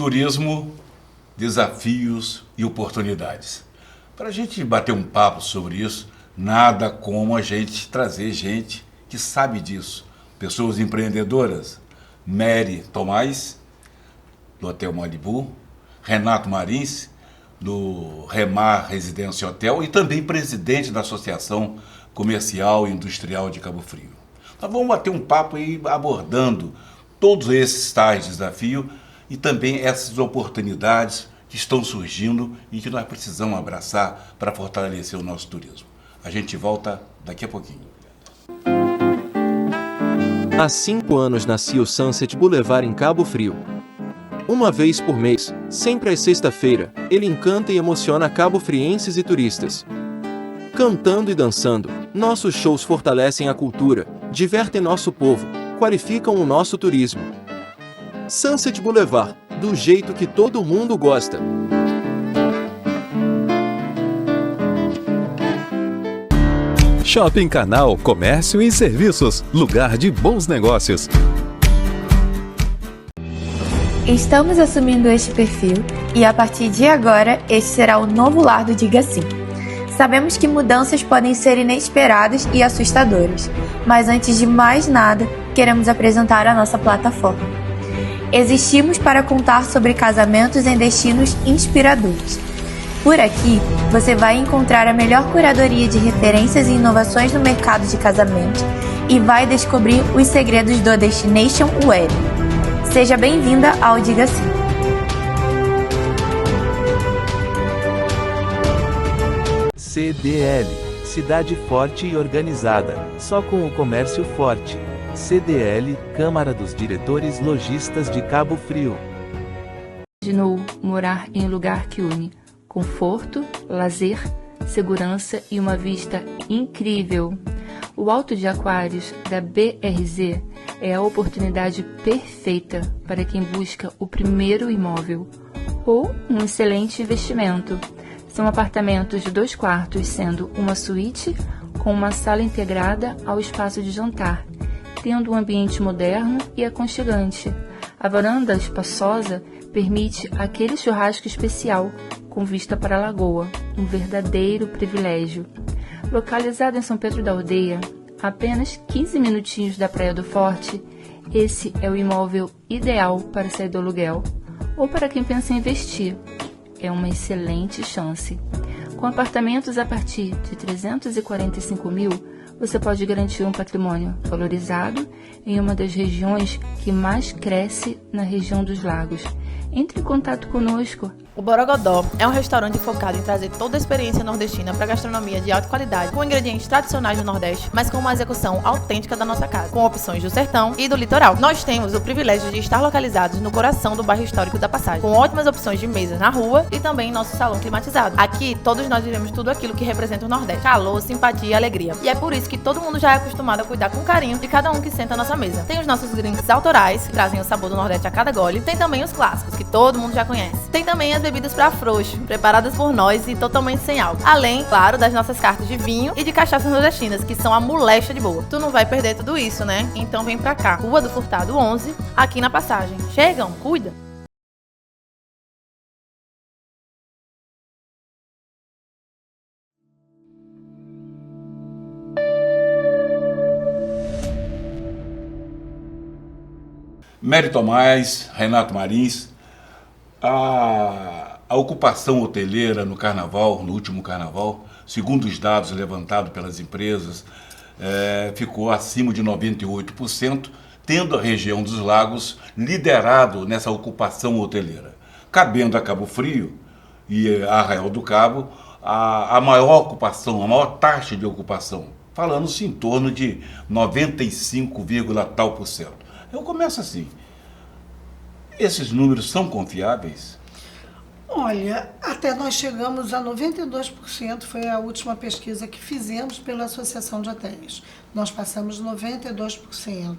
Turismo, desafios e oportunidades. Para a gente bater um papo sobre isso, nada como a gente trazer gente que sabe disso. Pessoas empreendedoras. Mary Tomás, do Hotel Malibu, Renato Marins, do Remar Residência Hotel e também presidente da Associação Comercial e Industrial de Cabo Frio. Nós vamos bater um papo aí abordando todos esses tais desafios e também essas oportunidades que estão surgindo e que nós precisamos abraçar para fortalecer o nosso turismo. A gente volta daqui a pouquinho. Há 5 anos nascia o Sunset Boulevard em Cabo Frio. Uma vez por mês, sempre às sexta-feira, ele encanta e emociona cabo-frienses e turistas. Cantando e dançando, nossos shows fortalecem a cultura, divertem nosso povo, qualificam o nosso turismo. Sunset Boulevard, do jeito que todo mundo gosta. Shopping Canal, comércio e serviços, lugar de bons negócios. Estamos assumindo este perfil e a partir de agora este será o novo lar do Diga Sim. Sabemos que mudanças podem ser inesperadas e assustadoras, mas antes de mais nada, queremos apresentar a nossa plataforma. Existimos para contar sobre casamentos em destinos inspiradores. Por aqui, você vai encontrar a melhor curadoria de referências e inovações no mercado de casamento e vai descobrir os segredos do Destination Wedding. Seja bem-vinda ao Diga Sim. CDL, Cidade Forte e Organizada, só com o comércio forte. CDL, Câmara dos Diretores Lojistas de Cabo Frio. Imaginou morar em um lugar que une conforto, lazer, segurança e uma vista incrível. O Alto de Aquários da BRZ é a oportunidade perfeita para quem busca o primeiro imóvel ou um excelente investimento. São apartamentos de 2 quartos, sendo uma suíte com uma sala integrada ao espaço de jantar, tendo um ambiente moderno e aconchegante. A varanda espaçosa permite aquele churrasco especial com vista para a lagoa, um verdadeiro privilégio. Localizado em São Pedro da Aldeia, a apenas 15 minutinhos da Praia do Forte, esse é o imóvel ideal para sair do aluguel ou para quem pensa em investir. É uma excelente chance. Com apartamentos a partir de 345 mil, você pode garantir um patrimônio valorizado em uma das regiões que mais cresce na região dos lagos. Entre em contato conosco. O Borogodó é um restaurante focado em trazer toda a experiência nordestina para gastronomia de alta qualidade, com ingredientes tradicionais do Nordeste, mas com uma execução autêntica da nossa casa, com opções do sertão e do litoral. Nós temos o privilégio de estar localizados no coração do bairro histórico da Passagem, com ótimas opções de mesas na rua e também em nosso salão climatizado. Aqui, todos nós vivemos tudo aquilo que representa o Nordeste: calor, simpatia e alegria. E é por isso que todo mundo já é acostumado a cuidar com carinho de cada um que senta à nossa mesa. Tem os nossos drinks autorais, que trazem o sabor do Nordeste a cada gole. Tem também os clássicos, que todo mundo já conhece. Tem também as bebidas para frouxo, preparadas por nós e totalmente sem álcool. Além, claro, das nossas cartas de vinho e de cachaças nordestinas, que são a molecha de boa. Tu não vai perder tudo isso, né? Então vem pra cá. Rua do Furtado 11, aqui na Passagem. Chegam, cuida! Mary Tomás, Renato Marins, a ocupação hoteleira no carnaval, no último carnaval, segundo os dados levantados pelas empresas, ficou acima de 98%, tendo a região dos lagos liderado nessa ocupação hoteleira. Cabendo a Cabo Frio e a Arraial do Cabo a maior ocupação, a maior taxa de ocupação, falando-se em torno de 95, tal por cento. Eu começo assim. Esses números são confiáveis? Olha, até nós chegamos a 92%, foi a última pesquisa que fizemos pela Associação de Hotéis. Nós passamos 92%.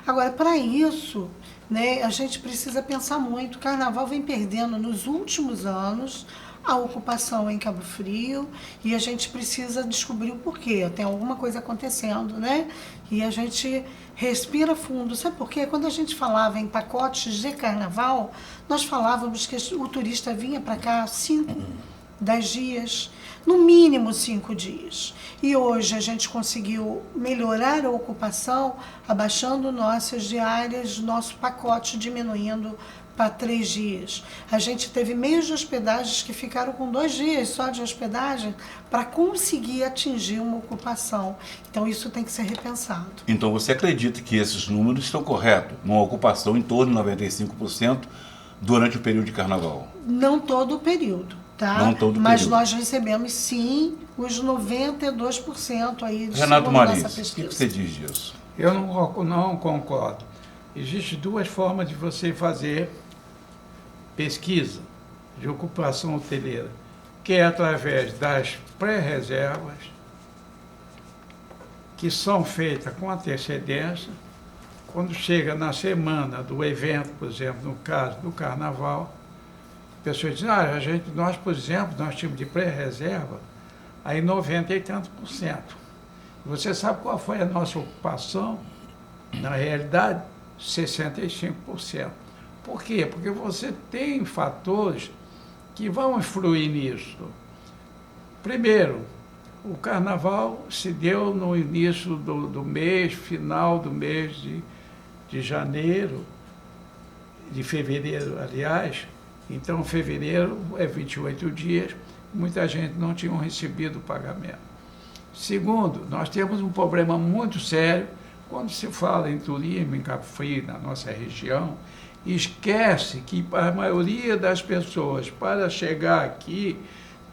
Agora, para isso, né, a gente precisa pensar muito. O Carnaval vem perdendo nos últimos anos a ocupação em Cabo Frio e a gente precisa descobrir o porquê. Tem alguma coisa acontecendo, né? E a gente respira fundo. Sabe por quê? Quando a gente falava em pacotes de carnaval, nós falávamos que o turista vinha para cá 5, 10 dias, no mínimo 5 dias. E hoje a gente conseguiu melhorar a ocupação, abaixando nossas diárias, nosso pacote diminuindo para 3 dias. A gente teve meios de hospedagens que ficaram com 2 dias só de hospedagem para conseguir atingir uma ocupação. Então isso tem que ser repensado. Então você acredita que esses números estão corretos? Uma ocupação em torno de 95% durante o período de carnaval? Não todo o período, tá? Não todo o Mas período. nós recebemos sim os 92% aí de Renato segundo nossa Marins, o que pesquisa. você diz disso? Eu não concordo. Existem 2 formas de você fazer pesquisa de ocupação hoteleira, que é através das pré-reservas, que são feitas com antecedência. Quando chega na semana do evento, por exemplo, no caso do carnaval, pessoas dizem, nós, por exemplo, nós tínhamos de pré-reserva aí 90 e tantos %. Você sabe qual foi a nossa ocupação? Na realidade, 65%. Por quê? Porque você tem fatores que vão influir nisso. Primeiro, o carnaval se deu no início do mês, final do mês de janeiro, de fevereiro, aliás. Então, fevereiro é 28 dias, muita gente não tinha recebido o pagamento. Segundo, nós temos um problema muito sério quando se fala em turismo em Cabo Frio, na nossa região, esquece que a maioria das pessoas, para chegar aqui,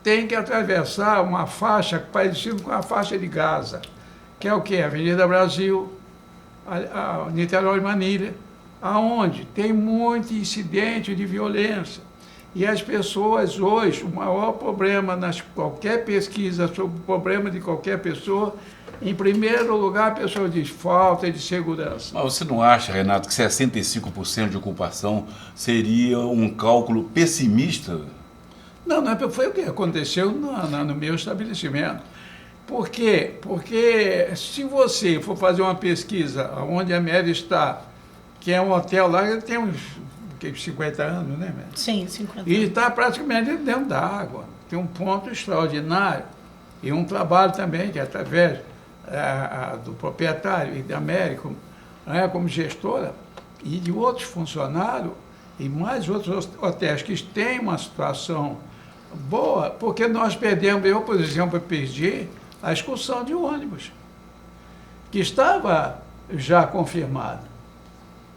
tem que atravessar uma faixa parecida com a faixa de Gaza, que é o quê? Avenida Brasil, a Niterói-Manilha, aonde tem muito incidente de violência. E as pessoas hoje, o maior problema, qualquer pesquisa sobre o problema de qualquer pessoa, em primeiro lugar a pessoa diz falta de segurança. Mas você não acha, Renato, que 65% de ocupação seria um cálculo pessimista? Não, foi o que aconteceu no meu estabelecimento. Por quê? Porque se você for fazer uma pesquisa onde a Mary está, que é um hotel lá, ele tem uns 50 anos, né, Mary? Sim, 50 anos. E está praticamente dentro da água. Tem um ponto extraordinário e um trabalho também que através do proprietário e da Mary como gestora e de outros funcionários e mais outros hotéis que têm uma situação boa, porque nós perdemos, eu, por exemplo, perdi a excursão de ônibus, que estava já confirmada,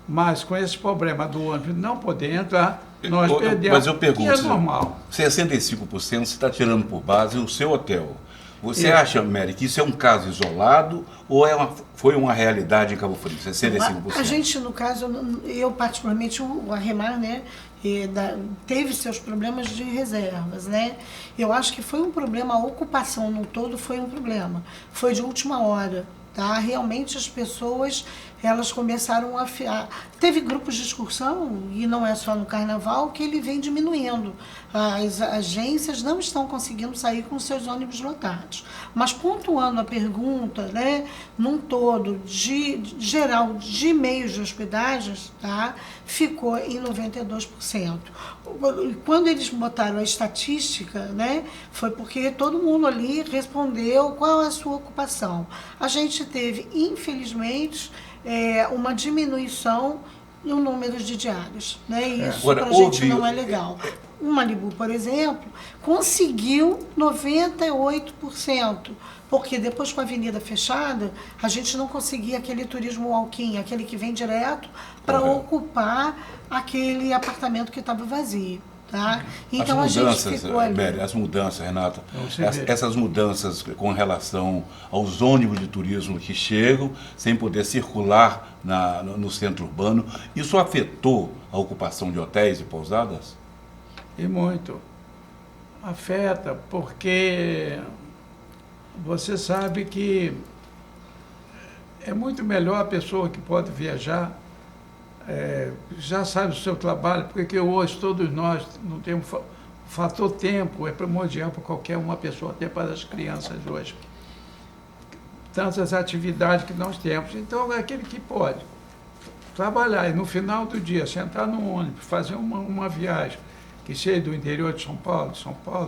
mas com esse problema do ônibus não poder entrar, nós perdemos. Mas eu pergunto, é normal. 65% você está tirando por base o seu hotel. Você acha, Mary, que isso é um caso isolado ou foi uma realidade em Cabo Frio, 65%? A gente, no caso, eu particularmente, o Arremar, né, teve seus problemas de reservas, né? Eu acho que foi um problema, a ocupação no todo foi um problema. Foi de última hora, tá? Realmente as pessoas, elas começaram a... Teve grupos de excursão, e não é só no carnaval, que ele vem diminuindo. As agências não estão conseguindo sair com seus ônibus lotados. Mas pontuando a pergunta, né, num todo, geral, de meios de hospedagens, tá, ficou em 92%. Quando eles botaram a estatística, né, foi porque todo mundo ali respondeu qual é a sua ocupação. A gente teve, infelizmente, uma diminuição no número de diários, né? Isso para a gente não é legal. O Malibu, por exemplo, conseguiu 98%, porque depois com a avenida fechada, a gente não conseguia aquele turismo walk-in, aquele que vem direto para ocupar aquele apartamento que estava vazio. Tá? Então as mudanças, a gente ficou ali. Mary, as mudanças, Renata, essas mudanças com relação aos ônibus de turismo que chegam sem poder circular no centro urbano, isso afetou a ocupação de hotéis e pousadas? E muito. Afeta, porque você sabe que é muito melhor a pessoa que pode viajar, já sabe o seu trabalho, porque hoje todos nós não temos O fator tempo é primordial para qualquer uma pessoa, até para as crianças hoje. Tantas atividades que nós temos. Então, é aquele que pode trabalhar e no final do dia sentar no ônibus, fazer uma viagem, que seja do interior de São Paulo,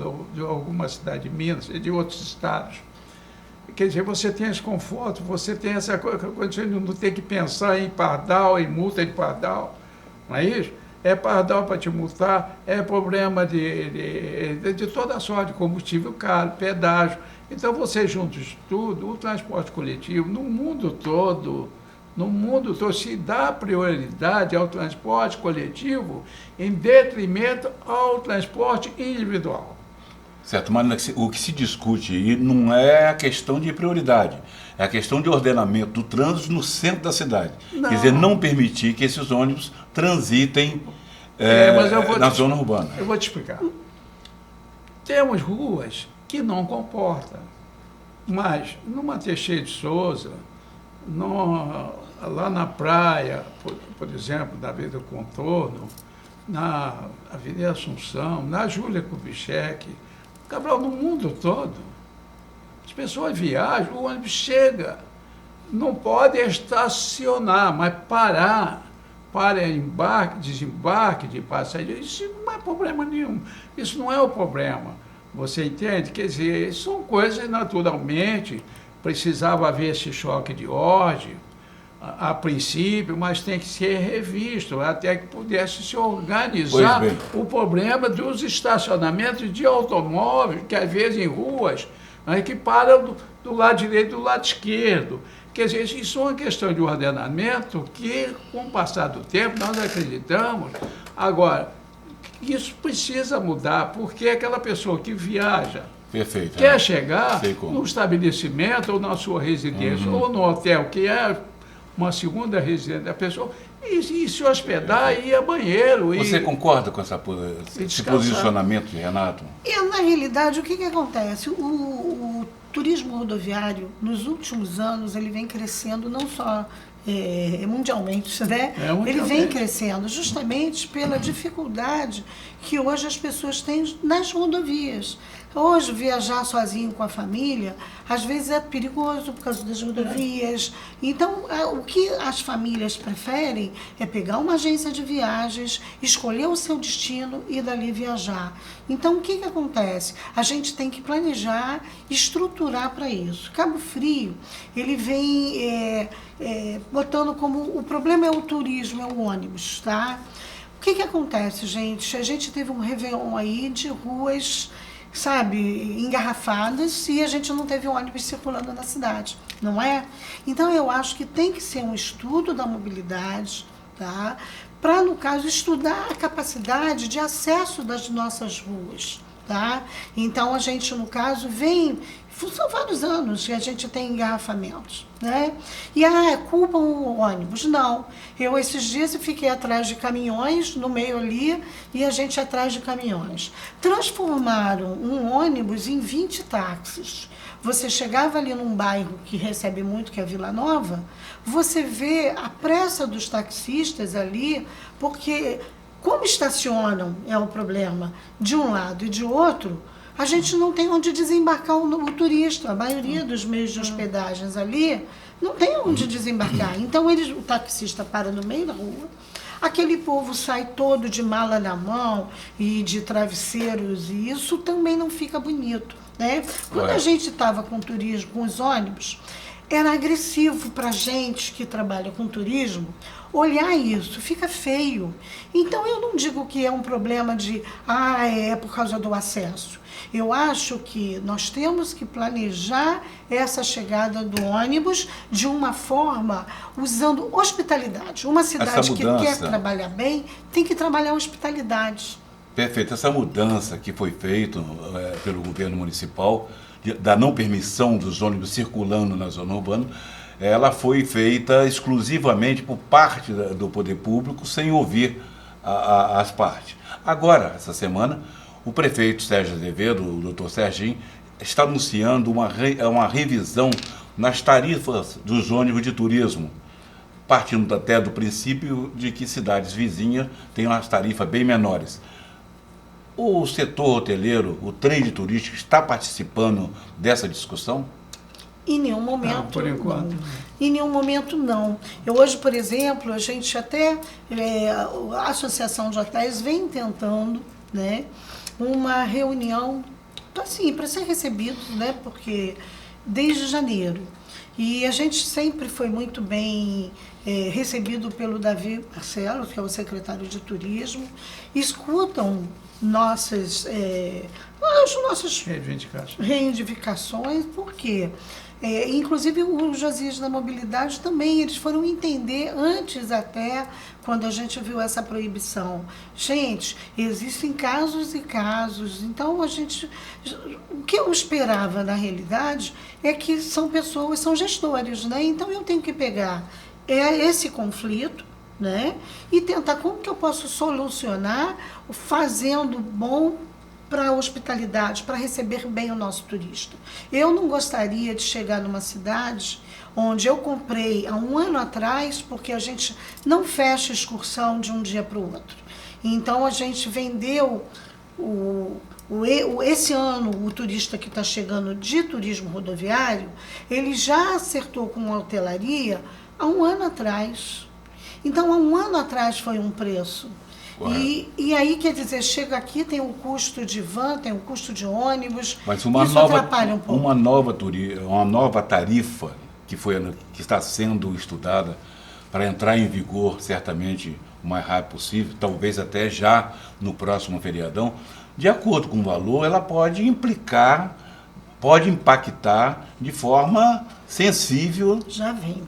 ou de alguma cidade de Minas e de outros estados. Quer dizer, você tem esse conforto, você tem essa coisa, você não tem que pensar em pardal, em multa de pardal, não é isso? É pardal para te multar, é problema de toda sorte, combustível caro, pedágio. Então, você junta isso tudo, o transporte coletivo, no mundo todo, se dá prioridade ao transporte coletivo em detrimento ao transporte individual. Certo, mas o que se discute aí não é a questão de prioridade, é a questão de ordenamento do trânsito no centro da cidade. Não. Quer dizer, não permitir que esses ônibus transitem na zona urbana. Eu vou te explicar. Temos ruas que não comportam, mas numa Teixeira de Souza, lá na praia, por exemplo, na Avenida Contorno, na Avenida Assunção, na Júlia Kubitschek, Cabral, no mundo todo, as pessoas viajam, o ônibus chega, não pode estacionar, mas parar para embarque, desembarque de passageiros, isso não é problema nenhum, isso não é o problema, você entende? Quer dizer, são coisas naturalmente, precisava haver esse choque de ordem, a princípio, mas tem que ser revisto, até que pudesse se organizar o problema dos estacionamentos de automóveis, que às vezes em ruas, que param do lado direito e do lado esquerdo. Quer dizer, isso é uma questão de ordenamento que, com o passar do tempo, nós acreditamos. Agora, isso precisa mudar, porque aquela pessoa que viaja, perfeito, quer chegar no estabelecimento ou na sua residência, ou no hotel, que é uma segunda residência da pessoa, e se hospedar e ir a banheiro. Você concorda com esse posicionamento, Renato? Na realidade, o que acontece? O turismo rodoviário, nos últimos anos, ele vem crescendo não só mundialmente, né? Ele vem crescendo justamente pela dificuldade que hoje as pessoas têm nas rodovias. Hoje, viajar sozinho com a família, às vezes é perigoso por causa das rodovias. Então, o que as famílias preferem é pegar uma agência de viagens, escolher o seu destino e dali viajar. Então, o que acontece? A gente tem que planejar, estruturar para isso. Cabo Frio, ele vem botando como... O problema é o turismo, é o ônibus, tá? O que acontece, gente? A gente teve um Réveillon aí de ruas, sabe, engarrafadas, e a gente não teve ônibus circulando na cidade, não é? Então, eu acho que tem que ser um estudo da mobilidade, tá? Para, no caso, estudar a capacidade de acesso das nossas ruas, tá? Então, a gente, no caso, são vários anos que a gente tem engarrafamentos, né? E, culpam o ônibus? Não. Eu, esses dias, fiquei atrás de caminhões, no meio ali, e a gente atrás de caminhões. Transformaram um ônibus em 20 táxis. Você chegava ali num bairro que recebe muito, que é Vila Nova, você vê a pressa dos taxistas ali, porque como estacionam é o problema de um lado e de outro, a gente não tem onde desembarcar o turista. A maioria dos meios de hospedagens ali não tem onde desembarcar. Então, o taxista para no meio da rua, aquele povo sai todo de mala na mão e de travesseiros, e isso também não fica bonito, né? Quando a gente estava com turismo, com os ônibus, era agressivo para a gente que trabalha com turismo olhar isso, fica feio. Então, eu não digo que é um problema de, é por causa do acesso. Eu acho que nós temos que planejar essa chegada do ônibus de uma forma usando hospitalidade. Uma cidade que quer trabalhar bem tem que trabalhar hospitalidade. Perfeito. Essa mudança que foi feita pelo governo municipal, da não permissão dos ônibus circulando na zona urbana, ela foi feita exclusivamente por parte do poder público, sem ouvir as partes. Agora, essa semana, o prefeito Sérgio Azevedo, o doutor Serginho, está anunciando uma revisão nas tarifas dos ônibus de turismo, partindo até do princípio de que cidades vizinhas têm umas tarifas bem menores. O setor hoteleiro, o trade turístico, está participando dessa discussão? Em nenhum momento. Não, por enquanto. Não. Em nenhum momento, não. Eu hoje, por exemplo, a gente até, a Associação de Hotéis vem tentando, né, uma reunião, assim, para ser recebidos, né, porque desde janeiro. E a gente sempre foi muito bem recebido pelo Davi Marcelo, que é o secretário de Turismo, escutam as nossas reivindicações, porque inclusive o Josias da Mobilidade também, eles foram entender antes até, quando a gente viu essa proibição. Gente, existem casos e casos, então o que eu esperava na realidade é que são pessoas, são gestores, né? Então eu tenho que pegar esse conflito, né, e tentar como que eu posso solucionar fazendo bom para a hospitalidade, para receber bem o nosso turista. Eu não gostaria de chegar numa cidade onde eu comprei há um ano atrás, porque a gente não fecha excursão de um dia para o outro. Então a gente vendeu esse ano, o turista que está chegando de turismo rodoviário, ele já acertou com a hotelaria há um ano atrás. Então, há um ano atrás foi um preço. E aí, quer dizer, chega aqui, tem o custo de van, tem o custo de ônibus, mas isso atrapalha um pouco. Uma nova tarifa que está sendo estudada para entrar em vigor, certamente, o mais rápido possível, talvez até já no próximo feriadão, de acordo com o valor, ela pode impactar de forma sensível. Já vem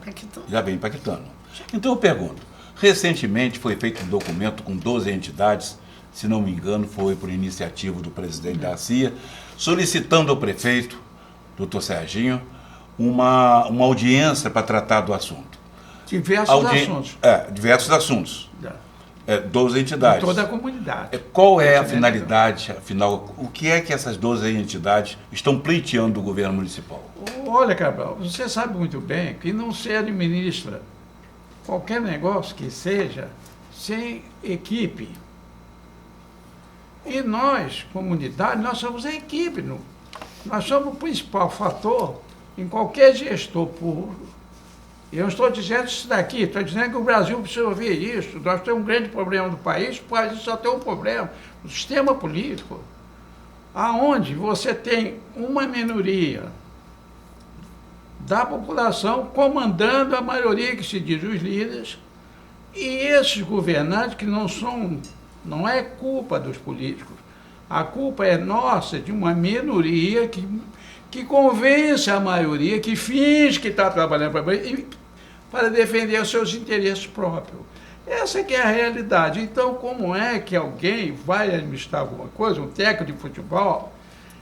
impactando. Então eu pergunto, recentemente foi feito um documento com 12 entidades, se não me engano foi por iniciativa do presidente da CIA, solicitando ao prefeito, doutor Serginho, uma audiência para tratar do assunto. Diversos assuntos. 12 entidades. De toda a comunidade. Qual é a finalidade, afinal, o que é que essas 12 entidades estão pleiteando do governo municipal? Olha, Cabral, você sabe muito bem que não se administra qualquer negócio que seja sem equipe. E nós, comunidade, nós somos a equipe. Nós somos o principal fator em qualquer gestor público. Eu não estou dizendo isso daqui, estou dizendo que o Brasil precisa ouvir isso. Nós temos um grande problema no país, o país só tem um problema, o sistema político, aonde você tem uma minoria da população comandando a maioria que se diz os líderes, e esses governantes que não é culpa dos políticos, a culpa é nossa, de uma minoria que convence a maioria, que finge que está trabalhando para defender os seus interesses próprios. Essa que é a realidade. Então, como é que alguém vai administrar alguma coisa, um técnico de futebol,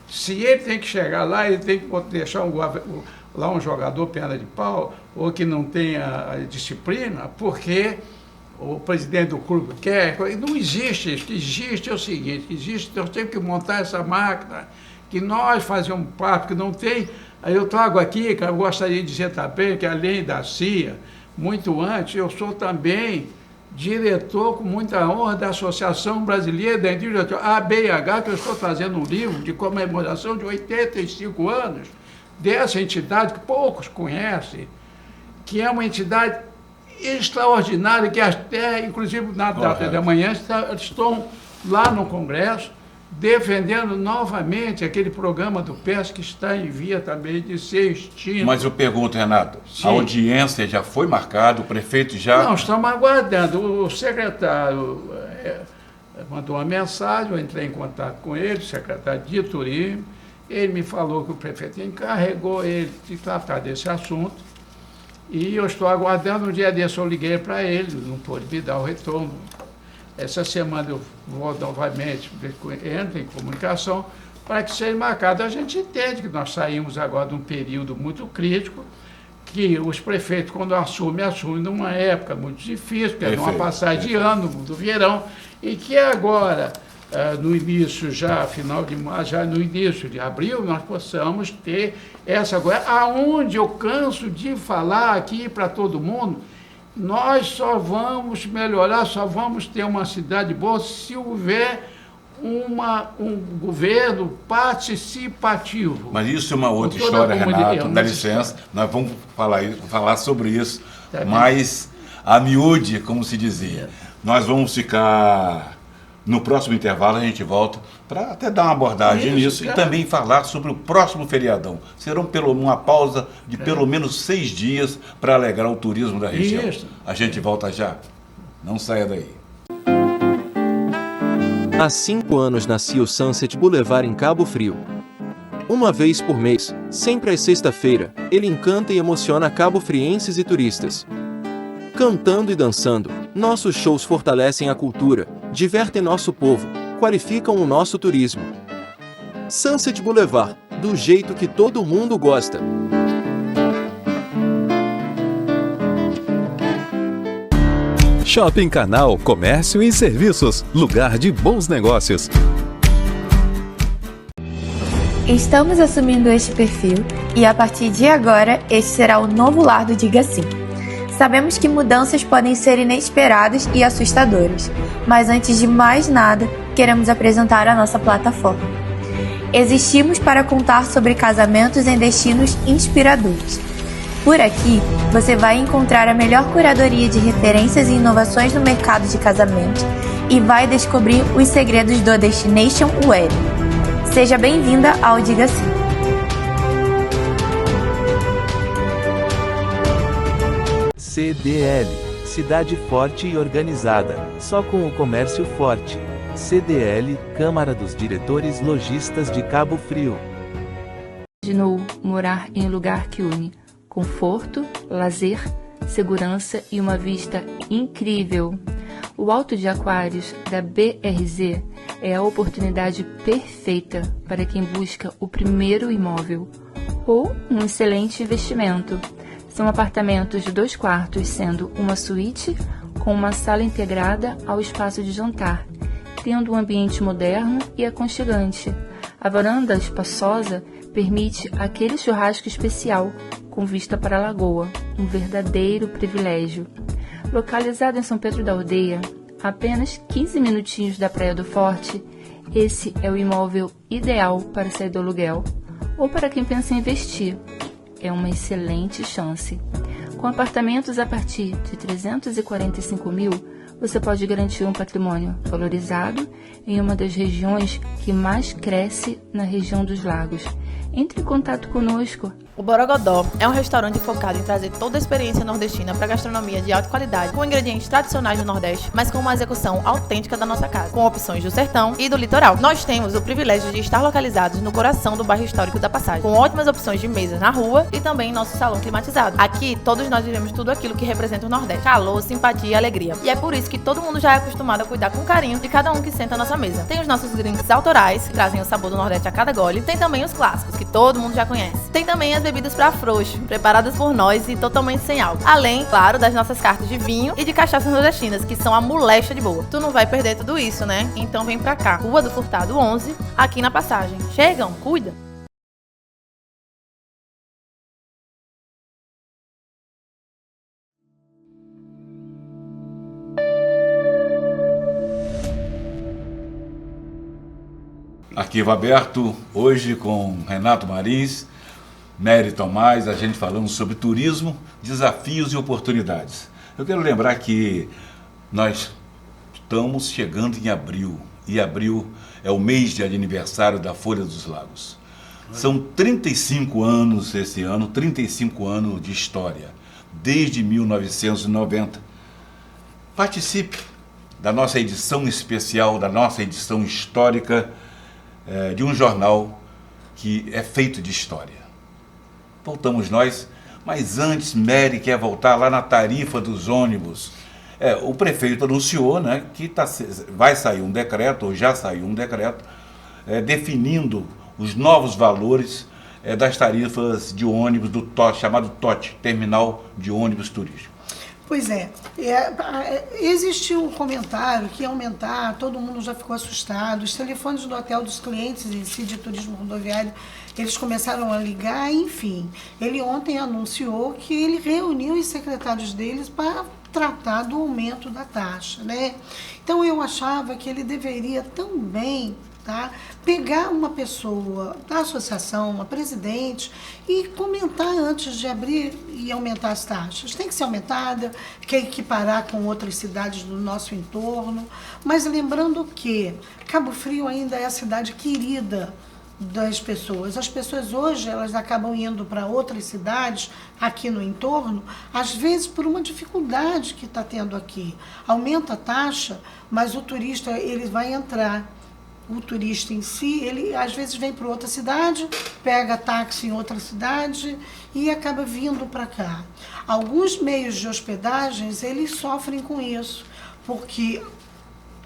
se ele tem que chegar lá, ele tem que deixar um jogador perna de pau, ou que não tenha a disciplina, porque o presidente do clube quer. Não existe isso. O que existe é o seguinte, nós temos que montar essa máquina, que nós fazemos parte, que não tem. Aí eu trago aqui, que eu gostaria de dizer também, que além da CIA, muito antes, eu sou também diretor, com muita honra, da Associação Brasileira da Indústria, ABH, que eu estou trazendo um livro de comemoração de 85 anos, dessa entidade que poucos conhecem, que é uma entidade extraordinária, que até, inclusive, na data da manhã, estão lá no Congresso, defendendo novamente aquele programa do PES que está em via também de ser extinto. Mas eu pergunto, Renato, sim, a audiência já foi marcada, o prefeito já... Não, estamos aguardando. O secretário mandou uma mensagem, eu entrei em contato com ele, o secretário de Turismo, ele me falou que o prefeito encarregou ele de tratar desse assunto, e eu estou aguardando. Um dia desse eu liguei para ele, não pôde me dar o retorno. Essa semana eu vou novamente, entro em comunicação, para que seja marcado. A gente entende que nós saímos agora de um período muito crítico, que os prefeitos, quando assumem numa época muito difícil, porque é uma passagem de ano, do verão, e que agora, no início já, final de março, já no início de abril, nós possamos ter essa agora, aonde eu canso de falar aqui para todo mundo, nós só vamos melhorar, só vamos ter uma cidade boa se houver um governo participativo. Mas isso é uma outra Com toda a história, comunidade, Renato, dá licença. Nós vamos falar sobre isso, Tá bem. mas a miúde, como se dizia. Nós vamos ficar... No próximo intervalo a gente volta para até dar uma abordagem nisso e também falar sobre o próximo feriadão. Serão uma pausa de pelo menos 6 dias para alegrar o turismo da região. Isso. A gente volta já. Não saia daí. Há 5 anos nascia o Sunset Boulevard em Cabo Frio. Uma vez por mês, sempre às sexta-feira, ele encanta e emociona cabo-frienses e turistas. Cantando e dançando, nossos shows fortalecem a cultura, divertem nosso povo, qualificam o nosso turismo. Sunset Boulevard, do jeito que todo mundo gosta. Shopping Canal, comércio e serviços, lugar de bons negócios. Estamos assumindo este perfil e a partir de agora este será o novo lar do Diga Sim. Sabemos que mudanças podem ser inesperadas e assustadoras, mas antes de mais nada, queremos apresentar a nossa plataforma. Existimos para contar sobre casamentos em destinos inspiradores. Por aqui, você vai encontrar a melhor curadoria de referências e inovações no mercado de casamento e vai descobrir os segredos do Destination Wedding. Seja bem-vinda ao Diga Sim. CDL, cidade forte e organizada, só com o comércio forte. CDL, Câmara dos Diretores Lojistas de Cabo Frio. Imaginou morar em um lugar que une conforto, lazer, segurança e uma vista incrível. O Alto de Aquários da BRZ é a oportunidade perfeita para quem busca o primeiro imóvel ou um excelente investimento. São apartamentos de 2 quartos, sendo uma suíte com uma sala integrada ao espaço de jantar, tendo um ambiente moderno e aconchegante. A varanda espaçosa permite aquele churrasco especial com vista para a lagoa, um verdadeiro privilégio. Localizado em São Pedro da Aldeia, a apenas 15 minutinhos da Praia do Forte, esse é o imóvel ideal para sair do aluguel ou para quem pensa em investir. É uma excelente chance. Com apartamentos a partir de 345 mil, você pode garantir um patrimônio valorizado em uma das regiões que mais cresce na região dos lagos. Entre em contato conosco. O Borogodó é um restaurante focado em trazer toda a experiência nordestina para gastronomia de alta qualidade, com ingredientes tradicionais do Nordeste, mas com uma execução autêntica da nossa casa, com opções do sertão e do litoral. Nós temos o privilégio de estar localizados no coração do bairro histórico da Passagem, com ótimas opções de mesas na rua e também em nosso salão climatizado. Aqui, todos nós vivemos tudo aquilo que representa o Nordeste: calor, simpatia e alegria. E é por isso que todo mundo já é acostumado a cuidar com carinho de cada um que senta à nossa mesa. Tem os nossos drinks autorais, que trazem o sabor do Nordeste a cada gole. Tem também os clássicos, que todo mundo já conhece. Tem também as bebidas para frouxo, preparadas por nós e totalmente sem álcool. Além, claro, das nossas cartas de vinho e de cachaças nordestinas, que são a molecha de boa. Tu não vai perder tudo isso, né? Então vem pra cá. Rua do Furtado 11, aqui na Passagem. Chegam, cuida! Arquivo aberto, hoje com Renato Marins, Nery Tomás, a gente falando sobre turismo, desafios e oportunidades. Eu quero lembrar que nós estamos chegando em abril, e abril é o mês de aniversário da Folha dos Lagos. São 35 anos esse ano, 35 anos de história, desde 1990. Participe da nossa edição especial, da nossa edição histórica, de um jornal que é feito de história. Voltamos nós, mas antes Nery quer voltar lá na tarifa dos ônibus. O prefeito anunciou, né, que vai sair um decreto, ou já saiu um decreto, definindo os novos valores das tarifas de ônibus do TOT, chamado TOT, Terminal de Ônibus Turístico. Pois é, existiu um comentário que ia aumentar, todo mundo já ficou assustado, os telefones do hotel dos clientes em si de turismo rodoviário, eles começaram a ligar, enfim. Ele ontem anunciou que ele reuniu os secretários deles para tratar do aumento da taxa, né? Então eu achava que ele deveria também, tá, pegar uma pessoa da associação, uma presidente, e comentar antes de abrir e aumentar as taxas. Tem que ser aumentada, quer equiparar com outras cidades do nosso entorno, mas lembrando que Cabo Frio ainda é a cidade querida das pessoas. As pessoas hoje, elas acabam indo para outras cidades aqui no entorno, às vezes por uma dificuldade que está tendo aqui. Aumenta a taxa, mas o turista, ele vai entrar. O turista em si, ele às vezes vem para outra cidade, pega táxi em outra cidade e acaba vindo para cá. Alguns meios de hospedagens, eles sofrem com isso, porque,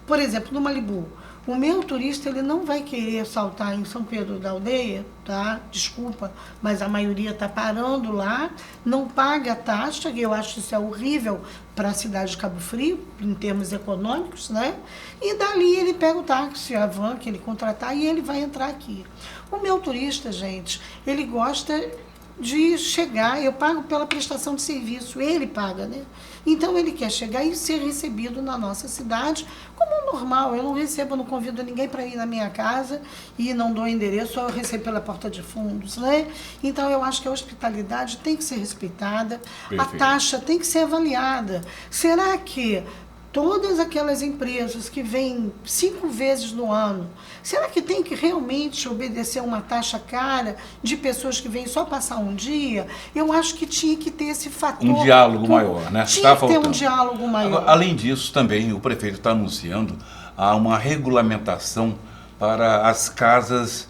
por exemplo, no Malibu, o meu turista, ele não vai querer saltar em São Pedro da Aldeia, tá? Desculpa, mas a maioria está parando lá, não paga a taxa, e eu acho que isso é horrível para a cidade de Cabo Frio, em termos econômicos, né? E dali ele pega o táxi, a van que ele contratar, e ele vai entrar aqui. O meu turista, gente, ele gosta de chegar, eu pago pela prestação de serviço, ele paga, né? Então ele quer chegar e ser recebido na nossa cidade como normal. Eu não recebo, não convido ninguém para ir na minha casa e não dou endereço, só eu recebo pela porta de fundos, né? Então eu acho que a hospitalidade tem que ser respeitada, Perfeito. A taxa tem que ser avaliada. Será que todas aquelas empresas que vêm 5 vezes no ano, será que tem que realmente obedecer uma taxa cara de pessoas que vêm só passar um dia? Eu acho que tinha que ter esse fator. Um diálogo maior, né? Tinha que ter um diálogo maior. Agora, além disso, também o prefeito está anunciando uma regulamentação para as casas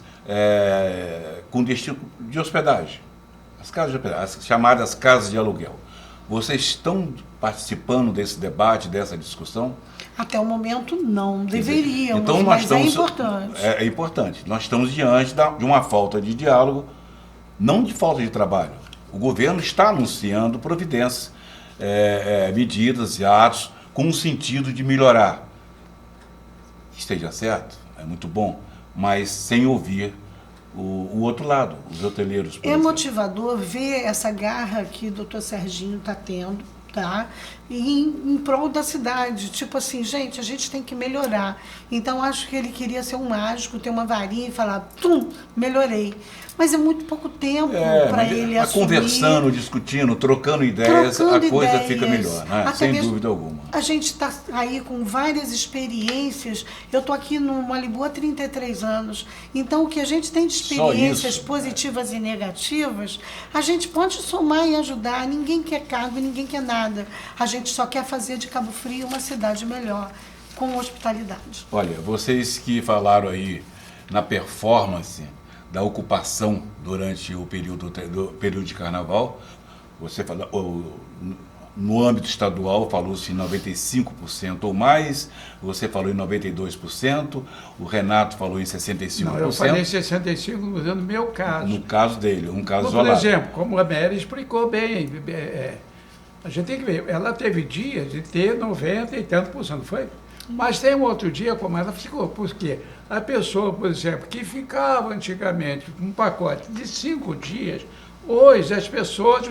com destino de hospedagem. As casas de hospedagem, as chamadas casas de aluguel. Vocês estão participando desse debate, dessa discussão? Até o momento não, deveríamos, então, mas é importante. É importante. Nós estamos diante de uma falta de diálogo, não de falta de trabalho. O governo está anunciando providências, medidas e atos com o sentido de melhorar. Esteja certo, é muito bom, mas sem ouvir o outro lado, os hoteleiros. É motivador ver essa garra que o doutor Serginho está tendo, tá? E em prol da cidade, tipo assim, gente, a gente tem que melhorar. Então, acho que ele queria ser um mágico, ter uma varinha e falar, tum, melhorei. Mas é muito pouco tempo para ele assumir. Conversando, discutindo, trocando ideias, a coisa fica melhor, né? Sem dúvida alguma. A gente está aí com várias experiências. Eu estou aqui no Malibu há 33 anos. Então, o que a gente tem de experiências positivas e negativas, a gente pode somar e ajudar. Ninguém quer cargo, ninguém quer nada. A gente só quer fazer de Cabo Frio uma cidade melhor, com hospitalidade. Olha, vocês que falaram aí na performance da ocupação durante o período de carnaval, você falou, no âmbito estadual falou-se em 95% ou mais, você falou em 92%, o Renato falou em 65%. Não, eu falei 65% no meu caso. No caso dele, um caso por isolado. Por exemplo, como a Mary explicou bem, a gente tem que ver, ela teve dias de ter 90 e tanto por cento, foi? Mas tem um outro dia como ela ficou, porque a pessoa, por exemplo, que ficava antigamente um pacote de 5 dias, hoje as pessoas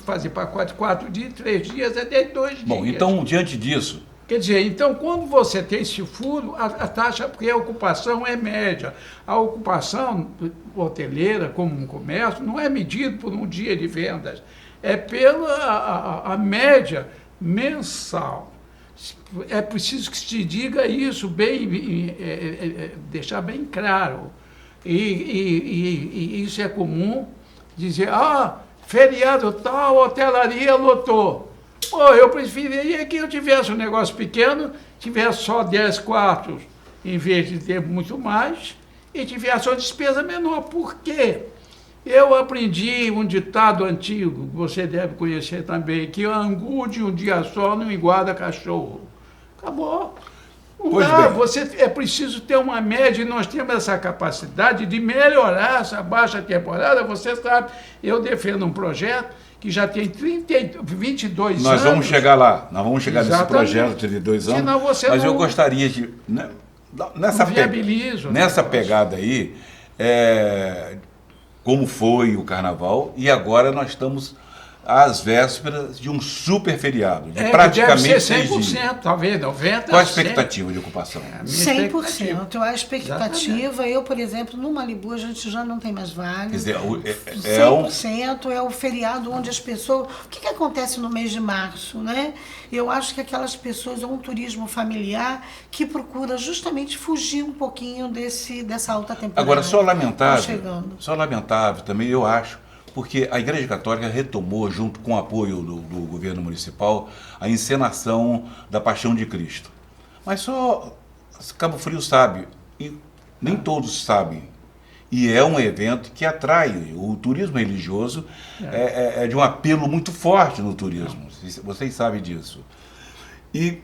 fazem pacote de 4 dias, 3 dias, até 2 dias. Bom, então, diante disso... Quer dizer, então, quando você tem esse furo, a taxa, porque a ocupação é média. A ocupação hoteleira, como um comércio, não é medido por um dia de vendas, é pela a média mensal. É preciso que se diga isso bem, deixar bem claro. E isso é comum, dizer, feriado tal, hotelaria lotou. Pô, eu preferiria que eu tivesse um negócio pequeno, tivesse só 10 quartos, em vez de ter muito mais, e tivesse uma despesa menor. Por quê? Eu aprendi um ditado antigo, que você deve conhecer também, que angu de um dia só não engorda cachorro. Acabou. É preciso ter uma média, e nós temos essa capacidade de melhorar essa baixa temporada. Você sabe, eu defendo um projeto que já tem 22 anos. Nós vamos chegar lá, nós vamos chegar nesse projeto de 32 anos, senão você mas não, eu gostaria de... Nessa pegada aí, como foi o carnaval, e agora nós estamos às vésperas de um super feriado, de Deve praticamente ser 6 dias. 100%, talvez 90%. Qual a expectativa de ocupação? A minha 100%. A expectativa, Exatamente. eu, por exemplo, no Malibu a gente já não tem mais vagas. Quer dizer, 100% é o feriado onde as pessoas... O que acontece no mês de março, né? Eu acho que aquelas pessoas, é um turismo familiar que procura justamente fugir um pouquinho dessa alta temporada. Agora, só Tá chegando. lamentável também, eu acho, porque a Igreja Católica retomou, junto com o apoio do governo municipal, a encenação da Paixão de Cristo. Mas só Cabo Frio sabe, e nem todos sabem. E é um evento que atrai. O turismo religioso é de um apelo muito forte no turismo. Vocês sabem disso. E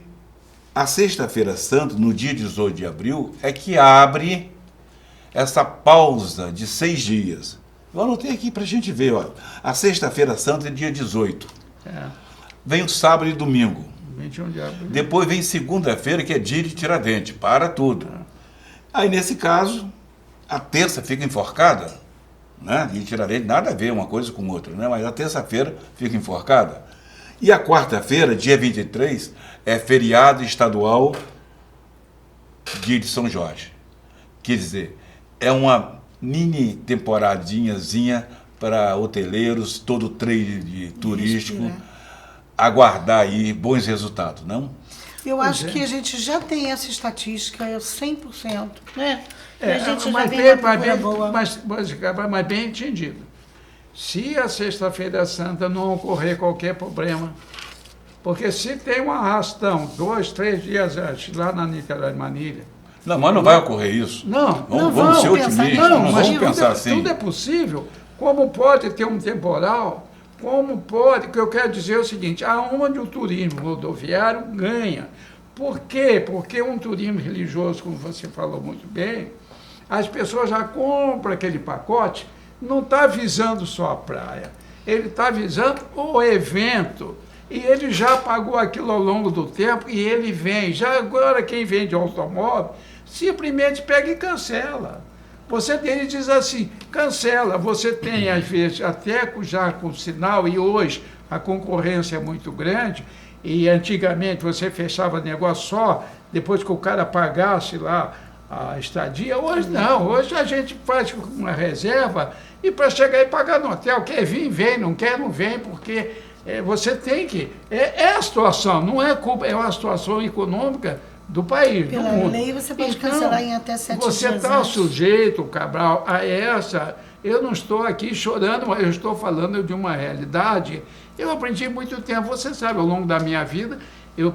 a Sexta-feira Santa, no dia 18 de abril, é que abre essa pausa de 6 dias. Eu anotei aqui para a gente ver. Ó. A Sexta-feira Santa é dia 18. Vem o sábado e domingo. 21 de abril. Depois vem segunda-feira, que é dia de Tiradentes. Para tudo. Aí, nesse caso, a terça fica enforcada. Né? De Tiradentes, nada a ver uma coisa com outra. Né? Mas a terça-feira fica enforcada. E a quarta-feira, dia 23, é feriado estadual, dia de São Jorge. Quer dizer, é uma mini temporadinhazinha para hoteleiros, todo o trade turístico, aguardar aí bons resultados, não? Eu acho que a gente já tem essa estatística, 100%, né? E a gente já mas, vem bem, uma procura boa. mas bem entendido. Se a Sexta-feira Santa não ocorrer qualquer problema, porque se tem um arrastão 2, 3 dias antes, lá na Niterói Manilha. Não, mas não vai ocorrer isso. Não, Vamos ser otimistas, não vamos pensar assim. Tudo é possível. Como pode ter um temporal? Como pode? O que eu quero dizer é o seguinte: aonde o turismo rodoviário ganha. Por quê? Porque um turismo religioso, como você falou muito bem, as pessoas já compram aquele pacote, não está visando só a praia, ele está visando o evento. E ele já pagou aquilo ao longo do tempo e ele vem. Já agora, quem vende automóvel, simplesmente pega e cancela. Você tem, diz assim, cancela. Você tem, às vezes, até já com sinal, e hoje a concorrência é muito grande, e antigamente você fechava negócio só depois que o cara pagasse lá a estadia. Hoje não, hoje a gente faz uma reserva e para chegar e pagar no hotel, quer vir, vem, não quer, não vem, porque você tem que... É a situação, não é culpa, é uma situação econômica do país, do Pela mundo. lei, você pode cancelar em até 7 dias. Você está sujeito, Cabral, a essa... Eu não estou aqui chorando, mas eu estou falando de uma realidade. Eu aprendi muito tempo, você sabe, ao longo da minha vida, eu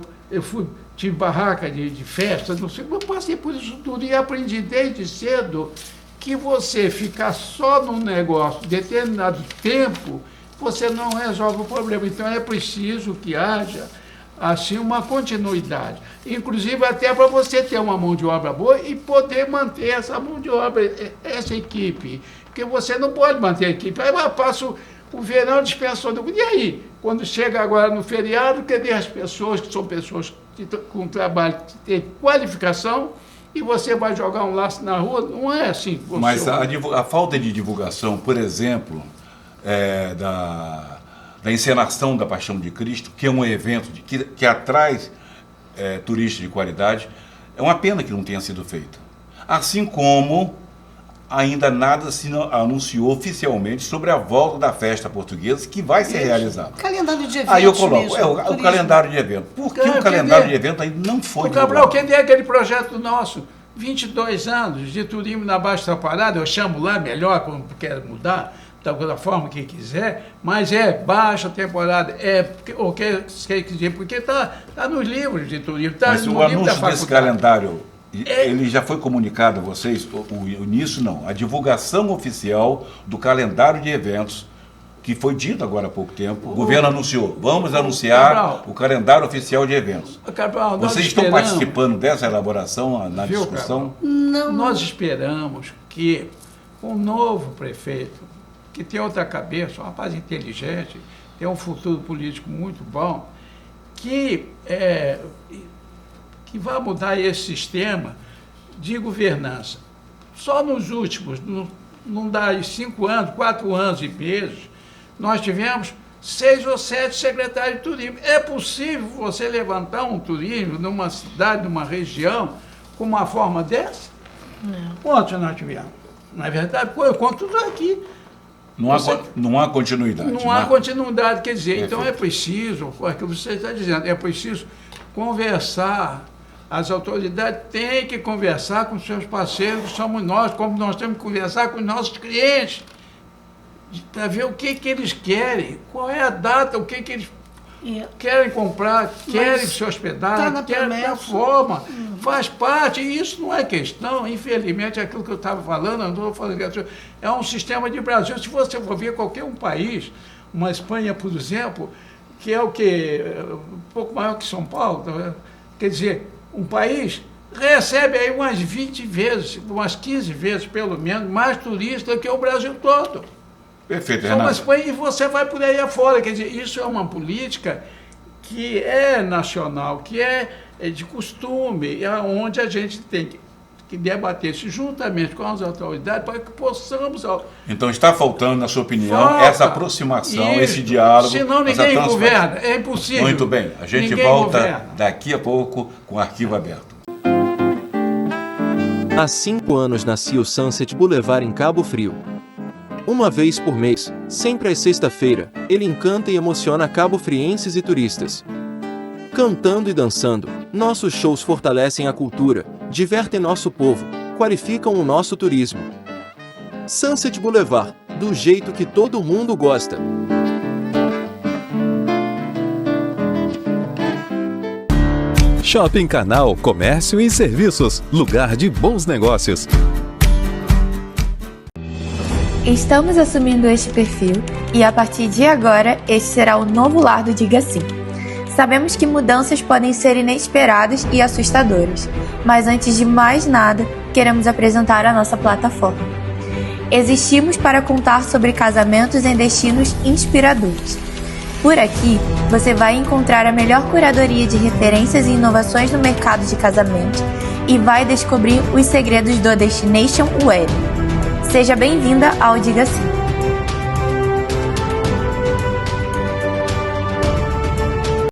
tive barraca de festa, não sei, eu passei por isso tudo e aprendi desde cedo que você ficar só num negócio determinado tempo, você não resolve o problema. Então é preciso que haja assim uma continuidade, inclusive até para você ter uma mão de obra boa e poder manter essa mão de obra, essa equipe, porque você não pode manter a equipe. Aí passa o verão, dispensou. E aí, quando chega agora no feriado, cadê as pessoas que são pessoas com trabalho, que têm qualificação, e você vai jogar um laço na rua? Não é assim. Mas a falta de divulgação, por exemplo, da encenação da Paixão de Cristo, que é um evento que atrai turistas de qualidade, é uma pena que não tenha sido feito. Assim como ainda nada se anunciou oficialmente sobre a volta da festa portuguesa, que vai ser realizada. Calendário de eventos. Aí eu coloco, mesmo, o calendário de eventos. Por que o calendário de eventos ainda não foi divulgado? Cabral, quem tem aquele projeto nosso, 22 anos de turismo na Baixa da Parada, eu chamo lá melhor, quando quer mudar, da forma que quiser, mas baixa temporada, porque está nos livros de turismo. Mas o anúncio desse calendário, ele já foi comunicado a vocês? O início não, a divulgação oficial do calendário de eventos, que foi dito agora há pouco tempo, o governo anunciou, vamos anunciar Cabral, o calendário oficial de eventos. Cabral, vocês estão participando dessa elaboração, na discussão? Não. Nós esperamos que o novo prefeito, que tem outra cabeça, um rapaz inteligente, tem um futuro político muito bom, que vai mudar esse sistema de governança. Só nos últimos, não dá 5 anos, 4 anos e meses, nós tivemos 6 ou 7 secretários de turismo. É possível você levantar um turismo numa cidade, numa região, com uma forma dessa? Quantos nós tivemos? Não é verdade? Pô, eu conto tudo aqui. Não há continuidade. Não há continuidade, quer dizer, Perfeito. então é preciso, é o que você está dizendo, é preciso conversar. As autoridades têm que conversar com seus parceiros, que somos nós, como nós temos que conversar com os nossos clientes, para ver o que eles querem, qual é a data, o que eles querem comprar, querem se hospedar, querem a forma, faz parte, e isso não é questão, infelizmente, é aquilo que eu estava falando, eu não estou falando que é um sistema de Brasil. Se você for ver qualquer um país, uma Espanha, por exemplo, que é o que? Um pouco maior que São Paulo, quer dizer, um país recebe aí umas 20 vezes, umas 15 vezes pelo menos, mais turistas do que o Brasil todo. Perfeito, Então, Renato. e você vai por aí afora, quer dizer, isso é uma política que é nacional, que é de costume, onde a gente tem que debater-se juntamente com as autoridades para que possamos... Então está faltando, na sua opinião, Falta. essa aproximação, Isso. esse diálogo. Senão essa ninguém transferência. governa, é impossível. Muito bem, a gente Ninguém volta governa. daqui a pouco com o Arquivo Aberto. Há 5 anos nascia o Sunset Boulevard em Cabo Frio. Uma vez por mês, sempre às sexta-feira, ele encanta e emociona cabo-frienses e turistas. Cantando e dançando, nossos shows fortalecem a cultura, divertem nosso povo, qualificam o nosso turismo. Sunset Boulevard, do jeito que todo mundo gosta. Shopping Canal Comércio e Serviços, lugar de bons negócios. Estamos assumindo este perfil e a partir de agora este será o novo lar do Diga Sim. Sabemos que mudanças podem ser inesperadas e assustadoras, mas antes de mais nada, queremos apresentar a nossa plataforma. Existimos para contar sobre casamentos em destinos inspiradores. Por aqui, você vai encontrar a melhor curadoria de referências e inovações no mercado de casamento e vai descobrir os segredos do Destination Wedding. Seja bem-vinda ao Diga Sim.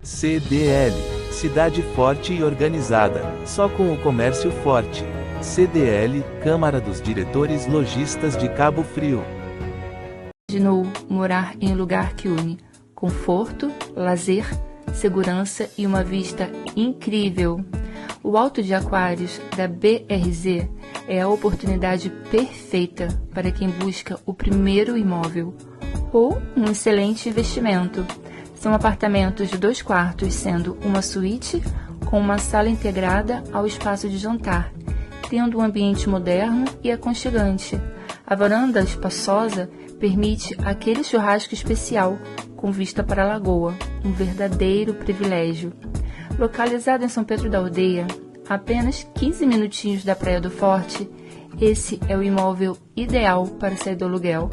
CDL, cidade forte e organizada, só com o comércio forte. CDL, Câmara dos Diretores Lojistas de Cabo Frio. Imaginou morar em um lugar que une conforto, lazer, segurança e uma vista incrível. O Alto de Aquários da BRZ é a oportunidade perfeita para quem busca o primeiro imóvel ou um excelente investimento. São apartamentos de 2 quartos, sendo uma suíte com uma sala integrada ao espaço de jantar, tendo um ambiente moderno e aconchegante. A varanda espaçosa permite aquele churrasco especial com vista para a lagoa, um verdadeiro privilégio. Localizado em São Pedro da Aldeia, a apenas 15 minutinhos da Praia do Forte, esse é o imóvel ideal para sair do aluguel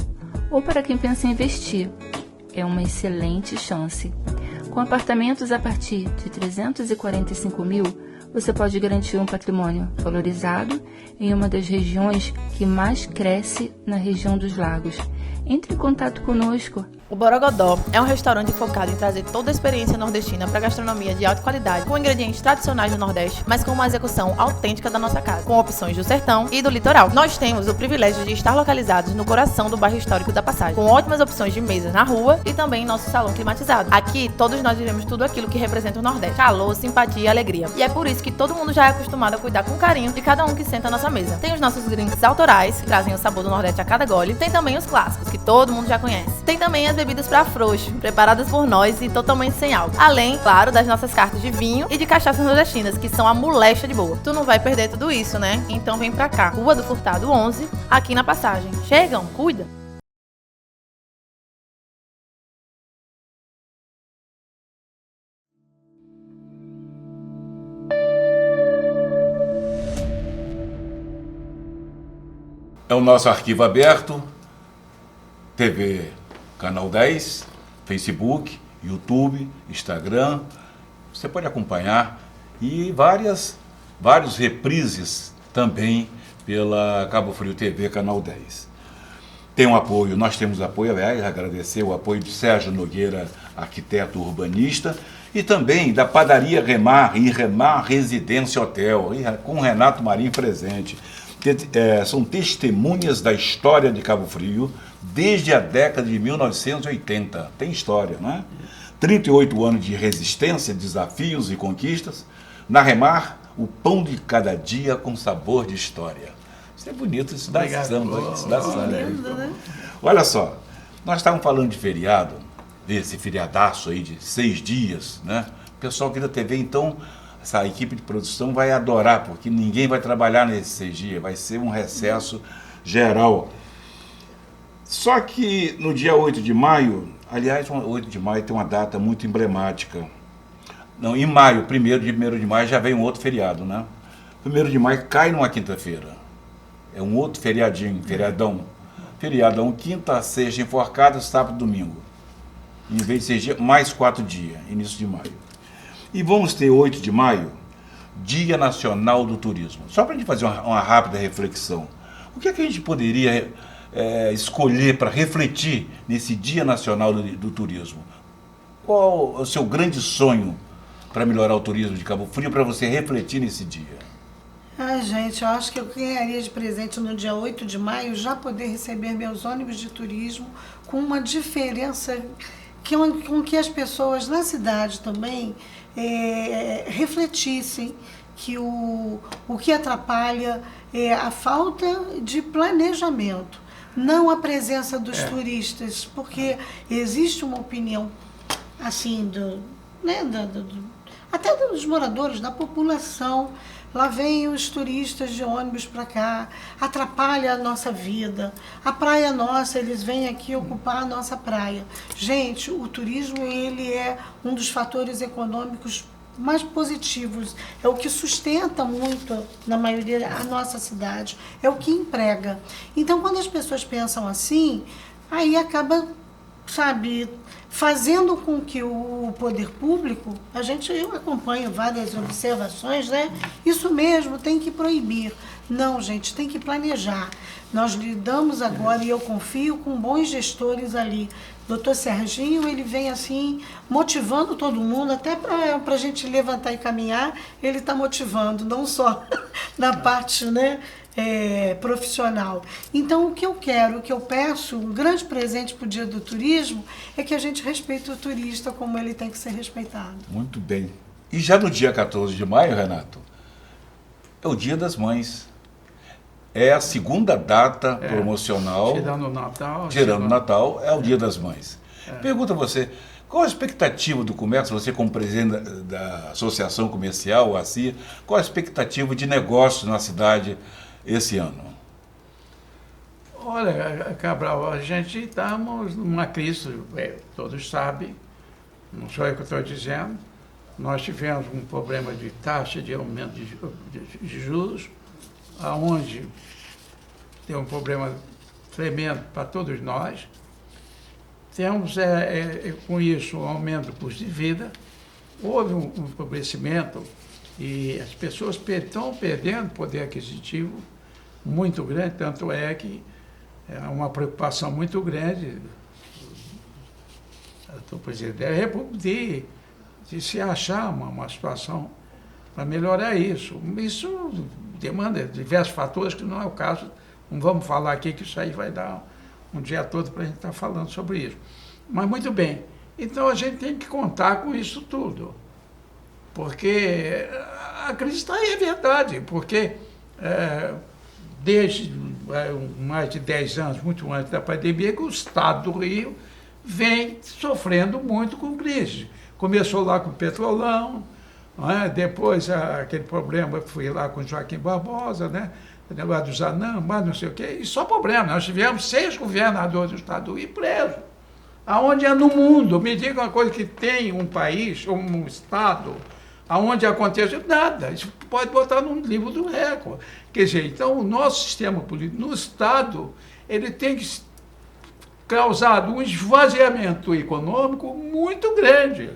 ou para quem pensa em investir. É uma excelente chance. Com apartamentos a partir de 345 mil, você pode garantir um patrimônio valorizado em uma das regiões que mais cresce na região dos lagos. Entre em contato conosco. O Borogodó é um restaurante focado em trazer toda a experiência nordestina para gastronomia de alta qualidade, com ingredientes tradicionais do Nordeste, mas com uma execução autêntica da nossa casa, com opções do sertão e do litoral. Nós temos o privilégio de estar localizados no coração do bairro histórico da Passagem, com ótimas opções de mesas na rua e também em nosso salão climatizado. Aqui, todos nós vivemos tudo aquilo que representa o Nordeste: calor, simpatia e alegria. E é por isso que todo mundo já é acostumado a cuidar com carinho de cada um que senta à nossa mesa. Tem os nossos drinks autorais, que trazem o sabor do Nordeste a cada gole. Tem também os clássicos, que todo mundo já conhece. Tem também as bebidas para frouxo, preparadas por nós e totalmente sem álcool. Além, claro, das nossas cartas de vinho e de cachaças nordestinas, que são a moléstia de boa. Tu não vai perder tudo isso, né? Então vem pra cá. Rua do Furtado 11, aqui na Passagem. Chegam, cuida! É o nosso Arquivo Aberto, TV Canal 10, Facebook, YouTube, Instagram. Você pode acompanhar e vários reprises também pela Cabo Frio TV Canal 10. tem um apoio, nós temos apoio, aliás, agradecer o apoio de Sérgio Nogueira, arquiteto urbanista, e também da Padaria Remar e Remar Residência Hotel, com o Renato Marinho presente. São testemunhas da história de Cabo Frio desde a década de 1980. Tem história, né? 38 anos de resistência, desafios e conquistas. Na Remar, o pão de cada dia com sabor de história. Isso é bonito, isso dá samba, isso dá samba. Né? Olha só, nós estávamos falando de feriado, desse feriadaço aí de 6 dias, né? O pessoal aqui da TV, então, essa equipe de produção vai adorar, porque ninguém vai trabalhar nesses 6 dias, vai ser um recesso geral. Só que no dia 8 de maio, aliás, 8 de maio tem uma data muito emblemática. Não, em maio, 1º de maio, já vem um outro feriado, né? 1º de maio cai numa quinta-feira. É um outro feriadinho, feriadão. Feriadão, quinta, sexta, enforcada, sábado, domingo. Em vez de 6 dias, mais 4 dias, início de maio. E vamos ter 8 de maio, Dia Nacional do Turismo. Só para a gente fazer uma rápida reflexão. O que é que a gente poderia escolher para refletir nesse Dia Nacional do Turismo? Qual é o seu grande sonho para melhorar o turismo de Cabo Frio, para você refletir nesse dia? Ai, gente, eu acho que eu ganharia de presente no dia 8 de maio já poder receber meus ônibus de turismo com uma diferença com que as pessoas na cidade também refletissem que o que atrapalha é a falta de planejamento, não a presença dos turistas, porque existe uma opinião assim até dos moradores, da população. Lá vem os turistas de ônibus para cá, atrapalha a nossa vida. A praia nossa, eles vêm aqui ocupar a nossa praia. Gente, o turismo, ele é um dos fatores econômicos mais positivos. É o que sustenta muito, na maioria, a nossa cidade. É o que emprega. Então, quando as pessoas pensam assim, aí acaba, sabe, fazendo com que o poder público, eu acompanho várias observações, né? Isso mesmo, tem que proibir. Não, gente, tem que planejar. Nós lidamos agora, e eu confio, com bons gestores ali. Doutor Serginho, ele vem assim, motivando todo mundo, até para a gente levantar e caminhar, ele está motivando, não só na parte, né, profissional. Então, o que eu quero, o que eu peço, um grande presente para o Dia do Turismo, é que a gente respeite o turista como ele tem que ser respeitado. Muito bem. E já no dia 14 de maio, Renato, é o Dia das Mães. É a segunda data promocional. Tirando o Natal. Tirando o Natal, é o Dia das Mães. Pergunto a você, qual a expectativa do comércio, você como presidente da Associação Comercial, a ACIA, qual a expectativa de negócio na cidade esse ano? Olha, Cabral, a gente estamos numa crise, todos sabem, não sou eu que estou dizendo, nós tivemos um problema de taxa de aumento de juros, aonde tem um problema tremendo para todos nós. Temos, com isso, um aumento do custo de vida, houve um empobrecimento e as pessoas estão perdendo poder aquisitivo muito grande, tanto é que é uma preocupação muito grande do presidente da República de se achar uma situação para melhorar isso. Isso demanda diversos fatores que não é o caso, não vamos falar aqui que isso aí vai dar um dia todo para a gente estar falando sobre isso. Mas muito bem, então a gente tem que contar com isso tudo, porque a crise está aí, é verdade, porque desde mais de 10 anos, muito antes da pandemia, que o Estado do Rio vem sofrendo muito com crise. Começou lá com o Petrolão, depois aquele problema, fui lá com Joaquim Barbosa, né? O negócio do Zanam, mas não sei o quê, e só problema. Nós tivemos 6 governadores do Estado do Rio presos. Aonde é no mundo? Me diga uma coisa que tem um país, um Estado, aonde acontece nada. Isso pode botar no livro do recorde. Quer dizer, então o nosso sistema político no Estado, ele tem que causar um esvaziamento econômico muito grande.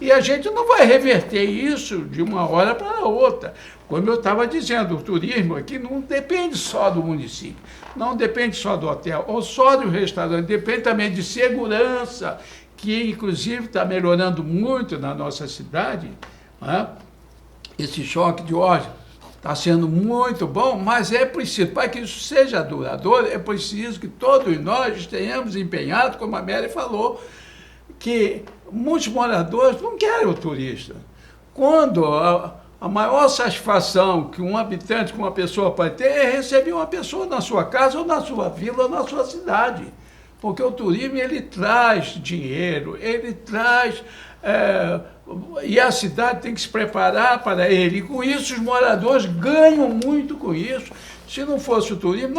E a gente não vai reverter isso de uma hora para a outra. Como eu estava dizendo, o turismo aqui não depende só do município, não depende só do hotel ou só do restaurante, depende também de segurança, que inclusive está melhorando muito na nossa cidade, né? Esse choque de ordem está sendo muito bom, mas é preciso, para que isso seja duradouro, é preciso que todos nós tenhamos empenhado, como a Mary falou, que muitos moradores não querem o turista. Quando a maior satisfação que um habitante, que uma pessoa pode ter, é receber uma pessoa na sua casa, ou na sua vila, ou na sua cidade. Porque o turismo, ele traz dinheiro, ele traz... e a cidade tem que se preparar para ele. E com isso, os moradores ganham muito com isso. Se não fosse o turismo,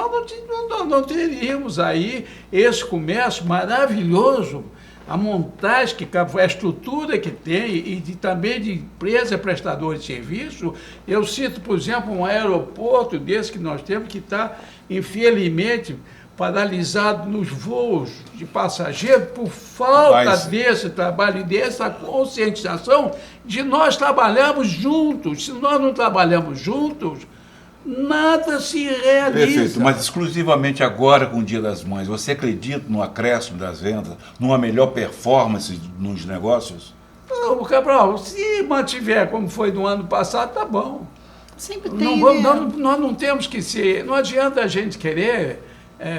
nós não teríamos aí esse comércio maravilhoso, a montagem, a estrutura que tem, e também de empresa prestadora de serviço. Eu cito, por exemplo, um aeroporto desse que nós temos, que está, infelizmente, paralisado nos voos de passageiros por falta desse trabalho e dessa conscientização de nós trabalharmos juntos. Se nós não trabalhamos juntos, nada se realiza. Perfeito, mas exclusivamente agora com o Dia das Mães, você acredita no acréscimo das vendas, numa melhor performance nos negócios? Não, Cabral, se mantiver como foi no ano passado, tá bom. Sempre tem, nós não temos que ser... Não adianta a gente querer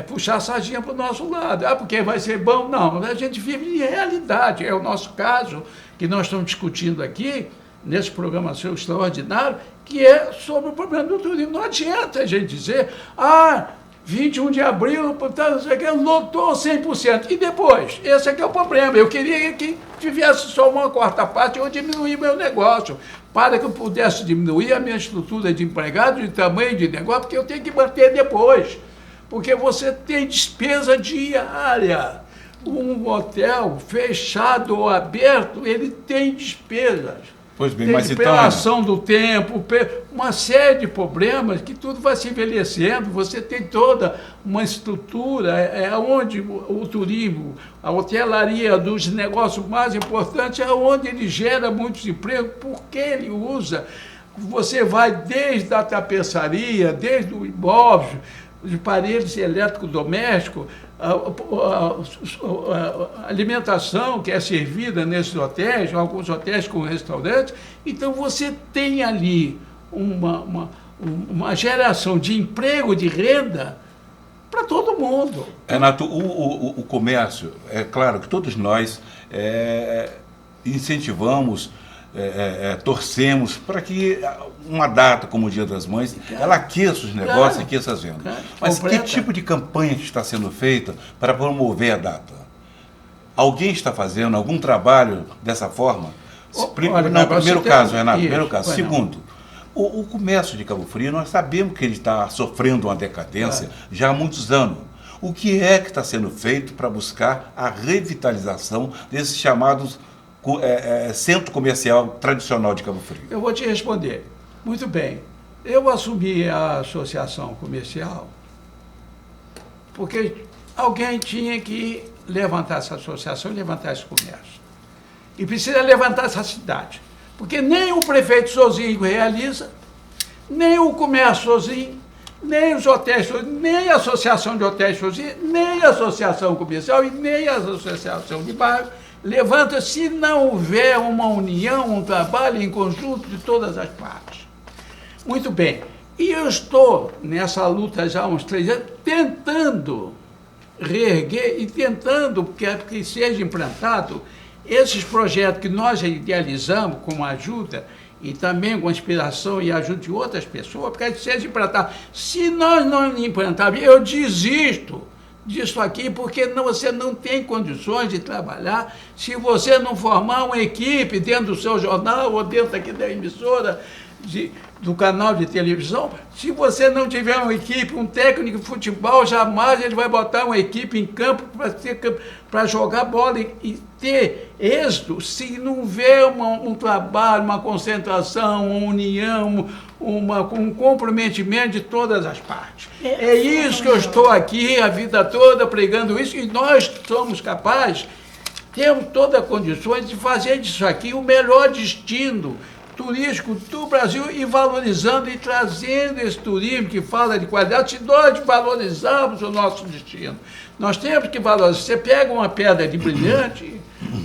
puxar a sardinha para o nosso lado. Porque vai ser bom. Não, a gente vive em realidade. É o nosso caso que nós estamos discutindo aqui, nesse programa seu extraordinário, que é sobre o problema do turismo. Não adianta a gente dizer, 21 de abril, não sei o que, lotou 100%. E depois? Esse aqui é o problema. Eu queria que tivesse só uma quarta parte, eu diminuir meu negócio, para que eu pudesse diminuir a minha estrutura de empregado, de tamanho de negócio, porque eu tenho que manter depois. Porque você tem despesa diária. Um hotel fechado ou aberto, ele tem despesas. Pois bem, tem mas pelação do tempo, uma série de problemas que tudo vai se envelhecendo. Você tem toda uma estrutura, onde o turismo, a hotelaria, dos negócios mais importantes, é onde ele gera muitos empregos, porque ele usa. Você vai desde a tapeçaria, desde o imóvel, de paredes eletrodomésticos, a alimentação que é servida nesses hotéis, alguns hotéis com restaurantes. Então você tem ali uma geração de emprego, de renda para todo mundo. Renato, o comércio, é claro que todos nós incentivamos, torcemos para que uma data como o Dia das Mães, ela aqueça os negócios, aqueça as vendas. Mas que tipo de campanha está sendo feita para promover a data? Alguém está fazendo algum trabalho dessa forma? Primeiro caso, Renato, primeiro caso. Segundo, o comércio de Cabo Frio, nós sabemos que ele está sofrendo uma decadência já há muitos anos. O que é que está sendo feito para buscar a revitalização desses chamados centro comercial tradicional de Cabo Frio? Eu vou te responder. Muito bem. Eu assumi a associação comercial porque alguém tinha que levantar essa associação e levantar esse comércio. E precisa levantar essa cidade. Porque nem o prefeito sozinho realiza, nem o comércio sozinho, nem os hotéis sozinhos, nem a associação de hotéis sozinho, nem a associação comercial e nem a associação de bairro levanta se não houver uma união, um trabalho em conjunto de todas as partes. Muito bem. E eu estou nessa luta já há uns 3 anos, tentando reerguer e tentando que seja implantado esses projetos que nós idealizamos com a ajuda e também com a inspiração e a ajuda de outras pessoas, para que seja implantado. Se nós não implantarmos, eu desisto disso aqui, porque você não tem condições de trabalhar se você não formar uma equipe dentro do seu jornal ou dentro aqui da emissora, do canal de televisão. Se você não tiver uma equipe, um técnico de futebol, jamais ele vai botar uma equipe em campo para jogar bola e ter êxito se não houver um trabalho, uma concentração, uma união, um comprometimento de todas as partes. É isso que eu estou aqui a vida toda pregando isso, e nós somos capazes temos todas as condições de fazer disso aqui o melhor destino turístico do Brasil e valorizando e trazendo esse turismo que fala de qualidade. Se nós valorizarmos o nosso destino, nós temos que valorizar. Você pega uma pedra de brilhante,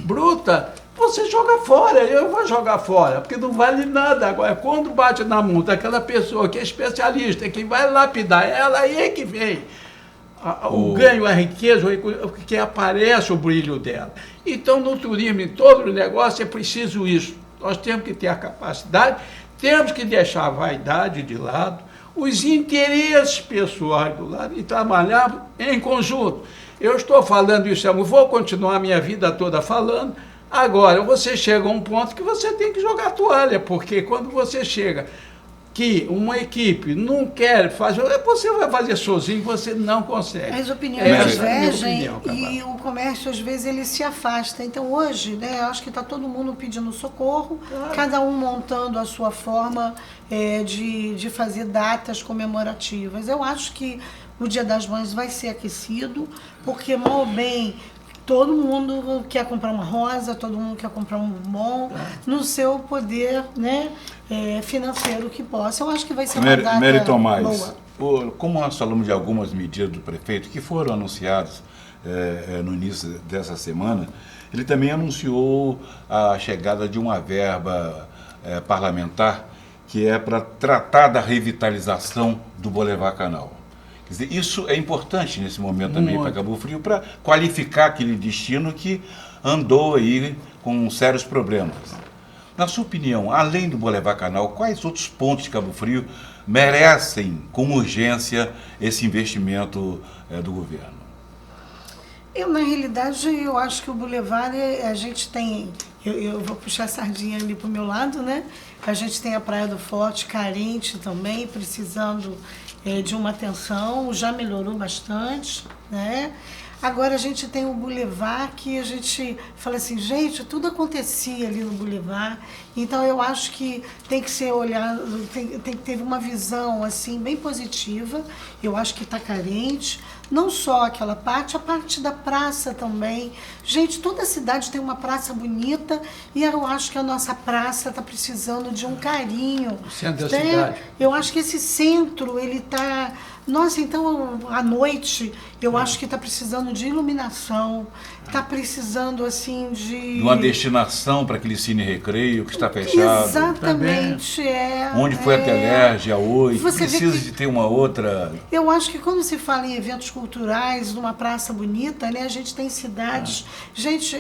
bruta, você joga fora, eu vou jogar fora, porque não vale nada. Agora, quando bate na mão daquela pessoa que é especialista, que vai lapidar ela, aí é que vem o ganho, a riqueza, que aparece o brilho dela. Então, no turismo, em todo o negócio, é preciso isso. Nós temos que ter a capacidade, temos que deixar a vaidade de lado, os interesses pessoais do lado e trabalhar em conjunto. Eu estou falando isso, eu vou continuar a minha vida toda falando. Agora, você chega a um ponto que você tem que jogar a toalha, porque quando você chega que uma equipe não quer fazer, você vai fazer sozinho, você não consegue. As opiniões divergem e o comércio, às vezes, ele se afasta. Então, hoje, né, eu acho que está todo mundo pedindo socorro, claro, cada um montando a sua forma de fazer datas comemorativas. Eu acho que o Dia das Mães vai ser aquecido, porque, mal ou bem, todo mundo quer comprar uma rosa, todo mundo quer comprar um bombom, no seu poder, né, financeiro que possa. Eu acho que vai ser uma data Mary Tomás, boa. Como nós falamos de algumas medidas do prefeito que foram anunciadas no início dessa semana, ele também anunciou a chegada de uma verba parlamentar que é para tratar da revitalização do Boulevard Canal. Quer dizer, isso é importante nesse momento também para Cabo Frio, para qualificar aquele destino que andou aí com sérios problemas. Na sua opinião, além do Boulevard Canal, quais outros pontos de Cabo Frio merecem com urgência esse investimento do governo? Na realidade, eu acho que o Boulevard, a gente tem, eu vou puxar a sardinha ali para o meu lado, né? A gente tem a Praia do Forte, carente também, precisando de uma atenção, já melhorou bastante, né? Agora a gente tem o Boulevard, que a gente fala assim, gente, tudo acontecia ali no Boulevard, então eu acho que tem que ser olhado, tem que ter uma visão assim bem positiva. Eu acho que está carente, não só aquela parte, a parte da praça também. Gente, toda a cidade tem uma praça bonita e eu acho que a nossa praça está precisando de um carinho. O centro da cidade. Eu acho que esse centro, ele está... Nossa, então, à noite, eu acho que está precisando de iluminação, está precisando, assim, de uma destinação para aquele cine recreio que está fechado. Exatamente, Onde foi a Telerge, a Oi, precisa de ter uma outra... Eu acho que quando se fala em eventos culturais, numa praça bonita, né, a gente tem cidades... Gente,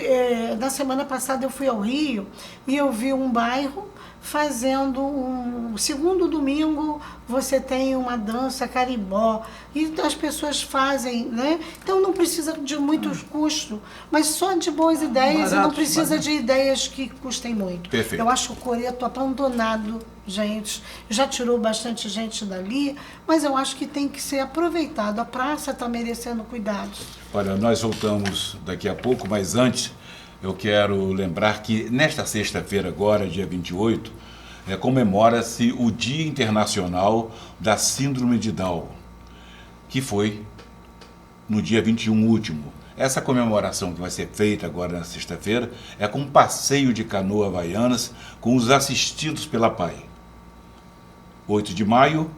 na semana passada eu fui ao Rio e eu vi um bairro fazendo um segundo domingo, você tem uma dança carimbó e as pessoas fazem, né? Então não precisa de muitos custos, mas só de boas ideias, e não precisa de ideias que custem muito. Perfeito. Eu acho o Coreto abandonado, gente, já tirou bastante gente dali, mas eu acho que tem que ser aproveitado. A praça está merecendo cuidados. Olha, nós voltamos daqui a pouco, mas antes eu quero lembrar que nesta sexta-feira agora, dia 28, comemora-se o Dia Internacional da Síndrome de Down, que foi no dia 21 último. Essa comemoração que vai ser feita agora na sexta-feira é com um passeio de canoa havaianas com os assistidos pela PAI. 8 de maio,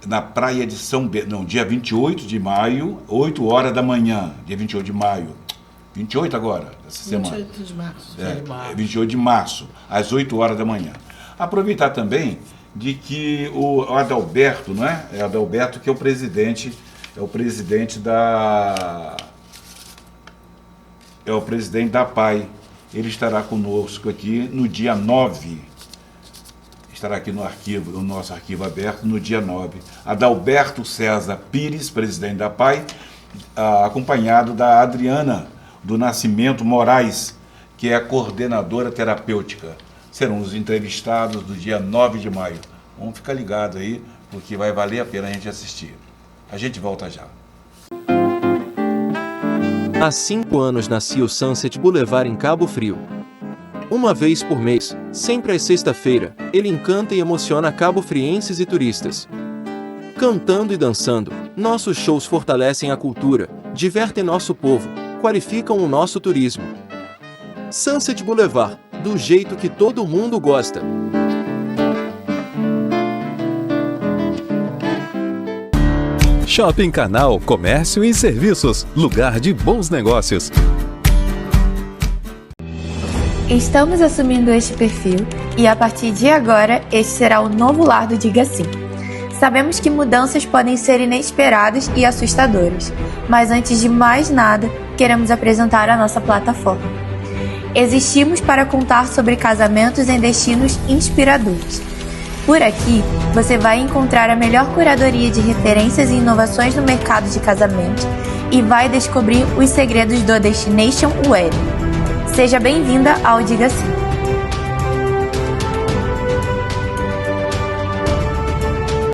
na praia de São Bento, não, dia 28 de maio, 8 horas da manhã, dia 28 de maio. 28 agora, essa semana. 28 de março. 28 de março, às 8 horas da manhã. Aproveitar também de que o Adalberto, não é? É Adalberto que é o presidente da PAI. Ele estará conosco aqui no dia 9. Estará aqui no arquivo, no nosso arquivo aberto, no dia 9. Adalberto César Pires, presidente da PAI, acompanhado da Adriana do Nascimento Moraes, que é a coordenadora terapêutica. Serão os entrevistados do dia 9 de maio. Vamos ficar ligados aí, porque vai valer a pena a gente assistir. A gente volta já. Há 5 anos nascia o Sunset Boulevard em Cabo Frio. Uma vez por mês, sempre às sexta-feira, ele encanta e emociona cabo-frienses e turistas. Cantando e dançando, nossos shows fortalecem a cultura, divertem nosso povo, qualificam o nosso turismo. Sunset Boulevard, do jeito que todo mundo gosta. Shopping Canal, comércio e serviços, lugar de bons negócios. Estamos assumindo este perfil e a partir de agora este será o novo lar do Diga Sim. Sabemos que mudanças podem ser inesperadas e assustadoras, mas antes de mais nada, queremos apresentar a nossa plataforma. Existimos para contar sobre casamentos em destinos inspiradores. Por aqui, você vai encontrar a melhor curadoria de referências e inovações no mercado de casamento e vai descobrir os segredos do Destination Wedding. Seja bem-vinda ao Diga Sim.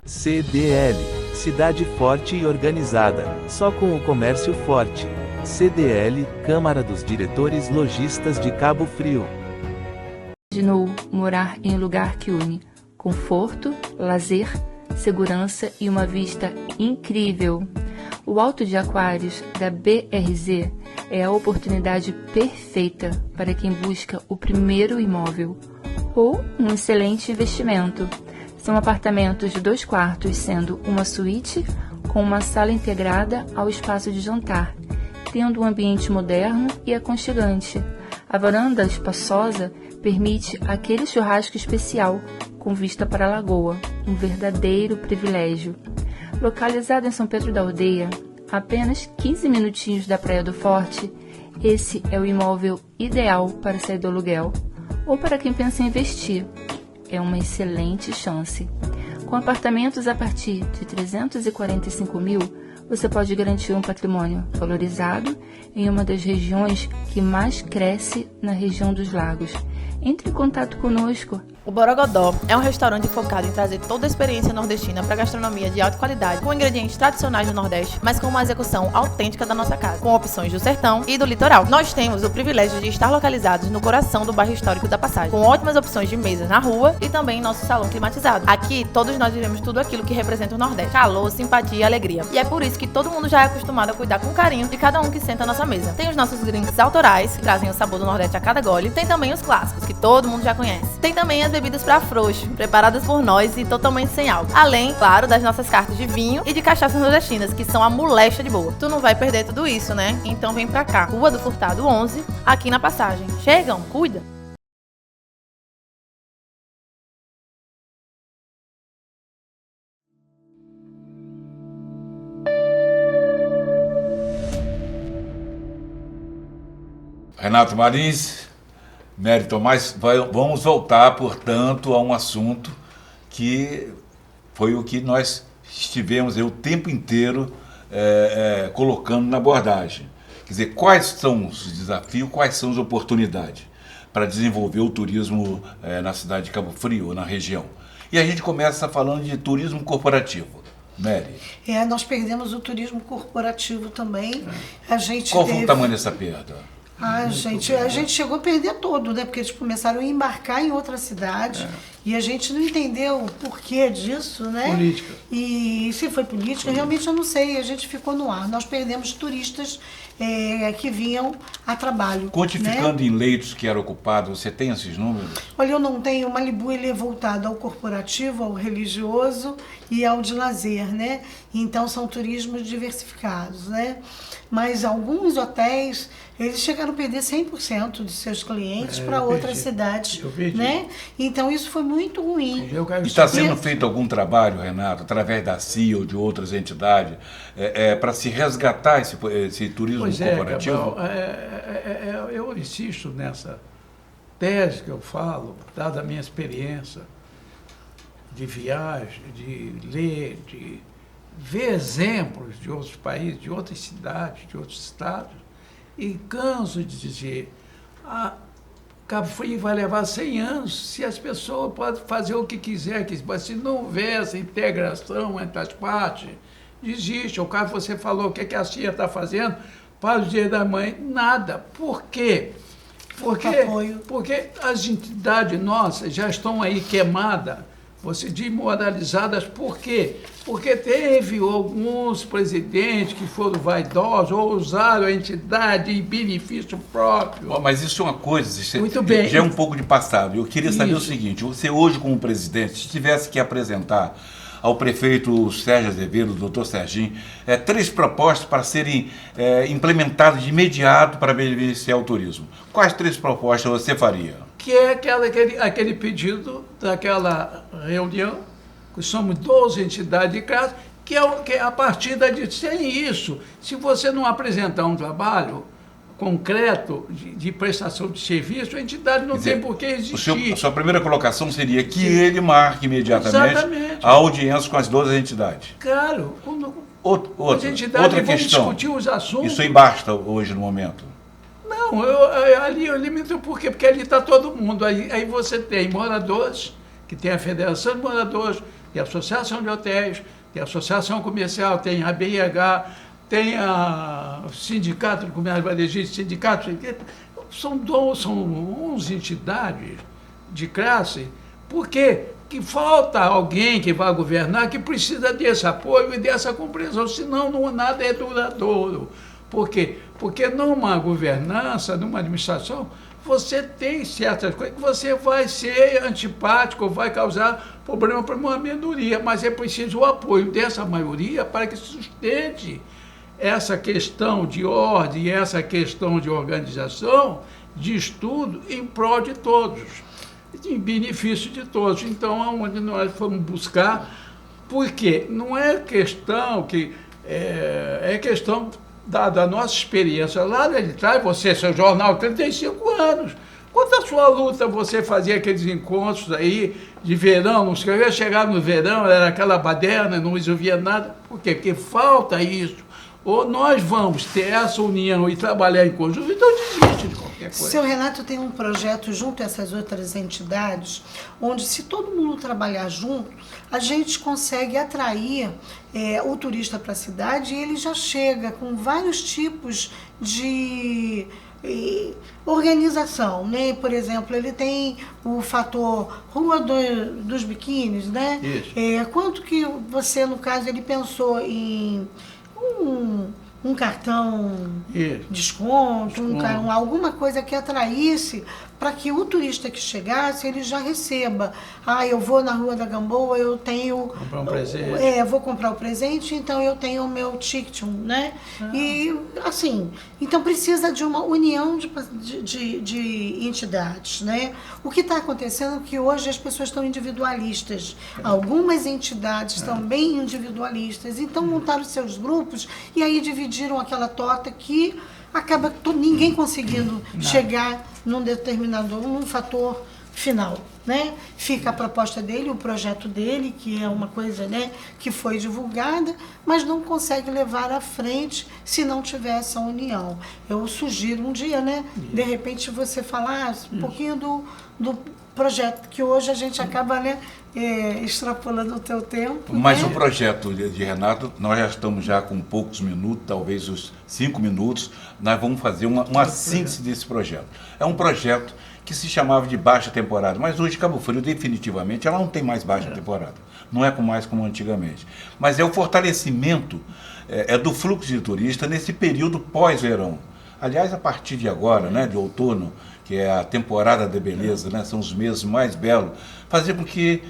CDL, cidade forte e organizada, só com o comércio forte. CDL, Câmara dos Diretores Lojistas de Cabo Frio. Imaginou morar em um lugar que une conforto, lazer, segurança e uma vista incrível. O Alto de Aquários da BRZ é a oportunidade perfeita para quem busca o primeiro imóvel ou um excelente investimento. São apartamentos de 2 quartos, sendo uma suíte com uma sala integrada ao espaço de jantar, tendo um ambiente moderno e aconchegante. A varanda espaçosa permite aquele churrasco especial com vista para a lagoa, um verdadeiro privilégio. Localizado em São Pedro da Aldeia, a apenas 15 minutinhos da Praia do Forte, esse é o imóvel ideal para sair do aluguel ou para quem pensa em investir. É uma excelente chance. Com apartamentos a partir de 345 mil, você pode garantir um patrimônio valorizado em uma das regiões que mais cresce na região dos lagos. Entre em contato conosco. O Borogodó é um restaurante focado em trazer toda a experiência nordestina para gastronomia de alta qualidade, com ingredientes tradicionais do Nordeste, mas com uma execução autêntica da nossa casa, com opções do sertão e do litoral. Nós temos o privilégio de estar localizados no coração do bairro histórico da Passagem, com ótimas opções de mesas na rua e também em nosso salão climatizado. Aqui, todos nós vivemos tudo aquilo que representa o Nordeste: calor, simpatia e alegria. E é por isso que todo mundo já é acostumado a cuidar com carinho de cada um que senta à nossa mesa. Tem os nossos drinks autorais, que trazem o sabor do Nordeste a cada gole. Tem também os clássicos, que todo mundo já conhece. Tem também as bebidas para frouxo, preparadas por nós e totalmente sem álcool. Além, claro, das nossas cartas de vinho e de cachaças nordestinas, que são a molecha de boa. Tu não vai perder tudo isso, né? Então vem pra cá. Rua do Furtado 11, aqui na Passagem. Chegam, cuida! Renato Marins, Mary Tomás, vamos voltar, portanto, a um assunto que foi o que nós estivemos o tempo inteiro colocando na abordagem. Quer dizer, quais são os desafios, quais são as oportunidades para desenvolver o turismo na cidade de Cabo Frio, na região. E a gente começa falando de turismo corporativo. Mary. Nós perdemos o turismo corporativo também. Qual foi o tamanho dessa perda? A gente chegou a perder todo, né? Porque eles começaram a embarcar em outra cidade e a gente não entendeu o porquê disso, né? Política. E se foi política, realmente eu não sei, a gente ficou no ar. Nós perdemos turistas que vinham a trabalho. Quantificando né? em leitos que eram ocupados, você tem esses números? Olha, eu não tenho. O Malibu, ele é voltado ao corporativo, ao religioso e ao de lazer, né? Então são turismos diversificados, né? Mas alguns hotéis, eles chegaram a perder 100% de seus clientes para outras cidades, né? Então isso foi muito ruim. Está sendo feito algum trabalho, Renato, através da CIA ou de outras entidades, para se resgatar esse turismo corporativo? Gabriel, eu insisto nessa tese que eu falo, dada a minha experiência de viagem, de ler, de ver exemplos de outros países, de outras cidades, de outros estados, e canso de dizer, Cabo Frio vai levar 100 anos se as pessoas podem fazer o que quiser, mas se não houver essa integração entre as partes, desiste. O caso você falou, o que a CIA está fazendo para o Dia da Mãe? Nada. Por quê? Porque as entidades nossas já estão aí queimadas desmoralizadas. Por quê? Porque teve alguns presidentes que foram vaidosos ou usaram a entidade em benefício próprio. Bom, mas isso é uma coisa, Muito bem. Já é um pouco de passado. Eu queria saber o Isso. seguinte, você hoje como presidente, se tivesse que apresentar ao prefeito Sérgio Azevedo, doutor Serginho, 3 propostas para serem implementadas de imediato para beneficiar o turismo. Quais 3 propostas você faria? Que é aquele pedido daquela reunião, que somos 12 entidades de classe, que é a partir de sem isso. Se você não apresentar um trabalho concreto de prestação de serviço, a entidade não tem por que existir. A sua primeira colocação seria que ele marque imediatamente Exatamente. a audiência com as 12 entidades. Claro, as entidades Outra vão questão. discutir os assuntos. Isso aí basta hoje no momento. Não, ali eu limito por quê? Porque ali está todo mundo. Aí você tem moradores, que tem a Federação de Moradores, tem a Associação de Hotéis, tem a Associação Comercial, tem a BIH, tem o Sindicato de Comércio Varejista, Sindicato... São 11 entidades de classe. Por quê? Que falta alguém que vá governar que precisa desse apoio e dessa compreensão, senão nada é duradouro. Por quê? Porque numa governança, numa administração, você tem certas coisas que você vai ser antipático, vai causar problema para uma minoria, mas é preciso o apoio dessa maioria para que sustente essa questão de ordem, essa questão de organização, de estudo, em prol de todos, em benefício de todos. Então, é onde nós fomos buscar, porque não é questão que... é questão da nossa experiência lá de trás. Você, seu jornal, 35 anos. Quanto à sua luta, você fazia aqueles encontros aí de verão, não sei o que, chegava no verão, era aquela baderna, não resolvia nada. Por quê? Porque falta isso. Ou nós vamos ter essa união e trabalhar em conjunto, então desiste de qualquer coisa. Seu Renato tem um projeto junto a essas outras entidades, onde se todo mundo trabalhar junto, a gente consegue atrair o turista para a cidade e ele já chega com vários tipos de organização, né? Por exemplo, ele tem o fator Rua dos Biquínis, né? Isso. Quanto que você, no caso, ele pensou em um cartão desconto, alguma coisa que atraísse para que o turista que chegasse, ele já receba. Eu vou na Rua da Gamboa, eu tenho... Comprar um presente. Vou comprar o presente, então eu tenho o meu ticket, né? E, assim, então precisa de uma união de entidades, né? O que está acontecendo é que hoje as pessoas estão individualistas. Algumas entidades estão bem individualistas, então montaram seus grupos e aí dividiram aquela torta que acaba ninguém conseguindo chegar num fator final, né? Fica a proposta dele, o projeto dele, que é uma coisa, né, que foi divulgada, mas não consegue levar à frente se não tiver essa união. Eu sugiro um dia, né, de repente você falar um pouquinho do projeto, que hoje a gente acaba, né, extrapolando o teu tempo. Mas né? o projeto de Renato, nós já estamos já com poucos minutos, talvez os 5 minutos, nós vamos fazer uma síntese desse projeto. É um projeto que se chamava de baixa temporada, mas hoje Cabo Frio definitivamente ela não tem mais baixa temporada, não é mais como antigamente, mas é o fortalecimento do fluxo de turista nesse período pós-verão. Aliás, a partir de agora, né, de outono, que é a temporada da beleza, né, são os meses mais belos, fazer com que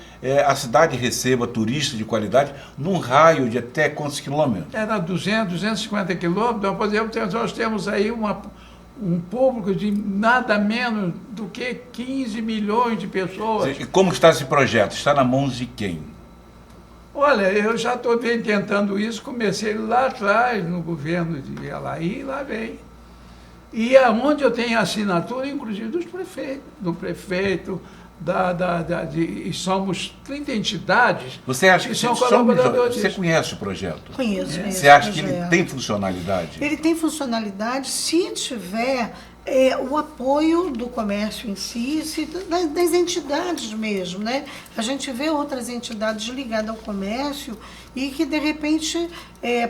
a cidade receba turistas de qualidade num raio de até quantos quilômetros? Era 200, 250 quilômetros, nós temos aí um público de nada menos do que 15 milhões de pessoas. E como está esse projeto? Está na mão de quem? Olha, eu já estou tentando isso, comecei lá atrás, no governo de Alaí, e lá vem. E aonde eu tenho assinatura, inclusive, do prefeito, e somos 30 entidades. Você acha que são colaboradores? Você conhece o projeto? Conheço. Você acha que ele tem funcionalidade? Ele tem funcionalidade se tiver o apoio do comércio em si, das entidades mesmo, né? A gente vê outras entidades ligadas ao comércio e que, de repente,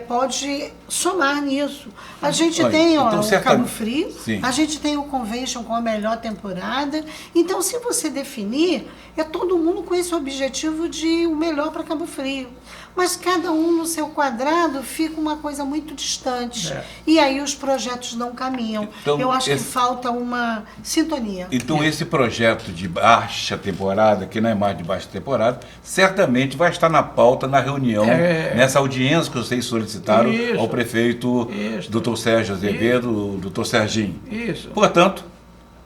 pode somar nisso. A gente tem então, o Cabo Frio, sim, a gente tem o Convention com a melhor temporada. Então, se você definir, é todo mundo com esse objetivo de o melhor para Cabo Frio. Mas cada um no seu quadrado fica uma coisa muito distante. E aí os projetos não caminham. Então, eu acho que falta uma sintonia. Então esse projeto de baixa temporada, que não é mais de baixa temporada, certamente vai estar na pauta na reunião, nessa audiência que vocês solicitaram ao prefeito Dr. Sérgio Azevedo, Dr. Serginho. Isso. Portanto,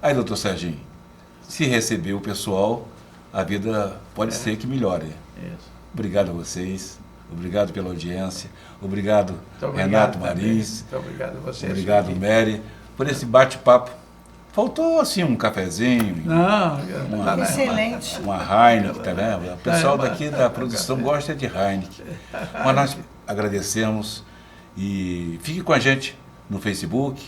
aí, doutor Serginho, se receber o pessoal, a vida pode ser que melhore. Isso. Obrigado a vocês, obrigado pela audiência, obrigado Renato Marins, muito obrigado a vocês. Obrigado Mary, por esse bate-papo. Faltou assim um cafezinho, Excelente. uma Heineken, tá vendo? O pessoal daqui da produção gosta de Heineken. Mas nós agradecemos e fique com a gente no Facebook,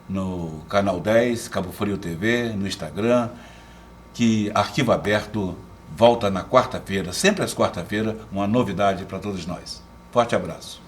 no Canal 10, Cabo Frio TV, no Instagram, que Arquivo Aberto volta na quarta-feira, sempre às quarta-feiras, uma novidade para todos nós. Forte abraço.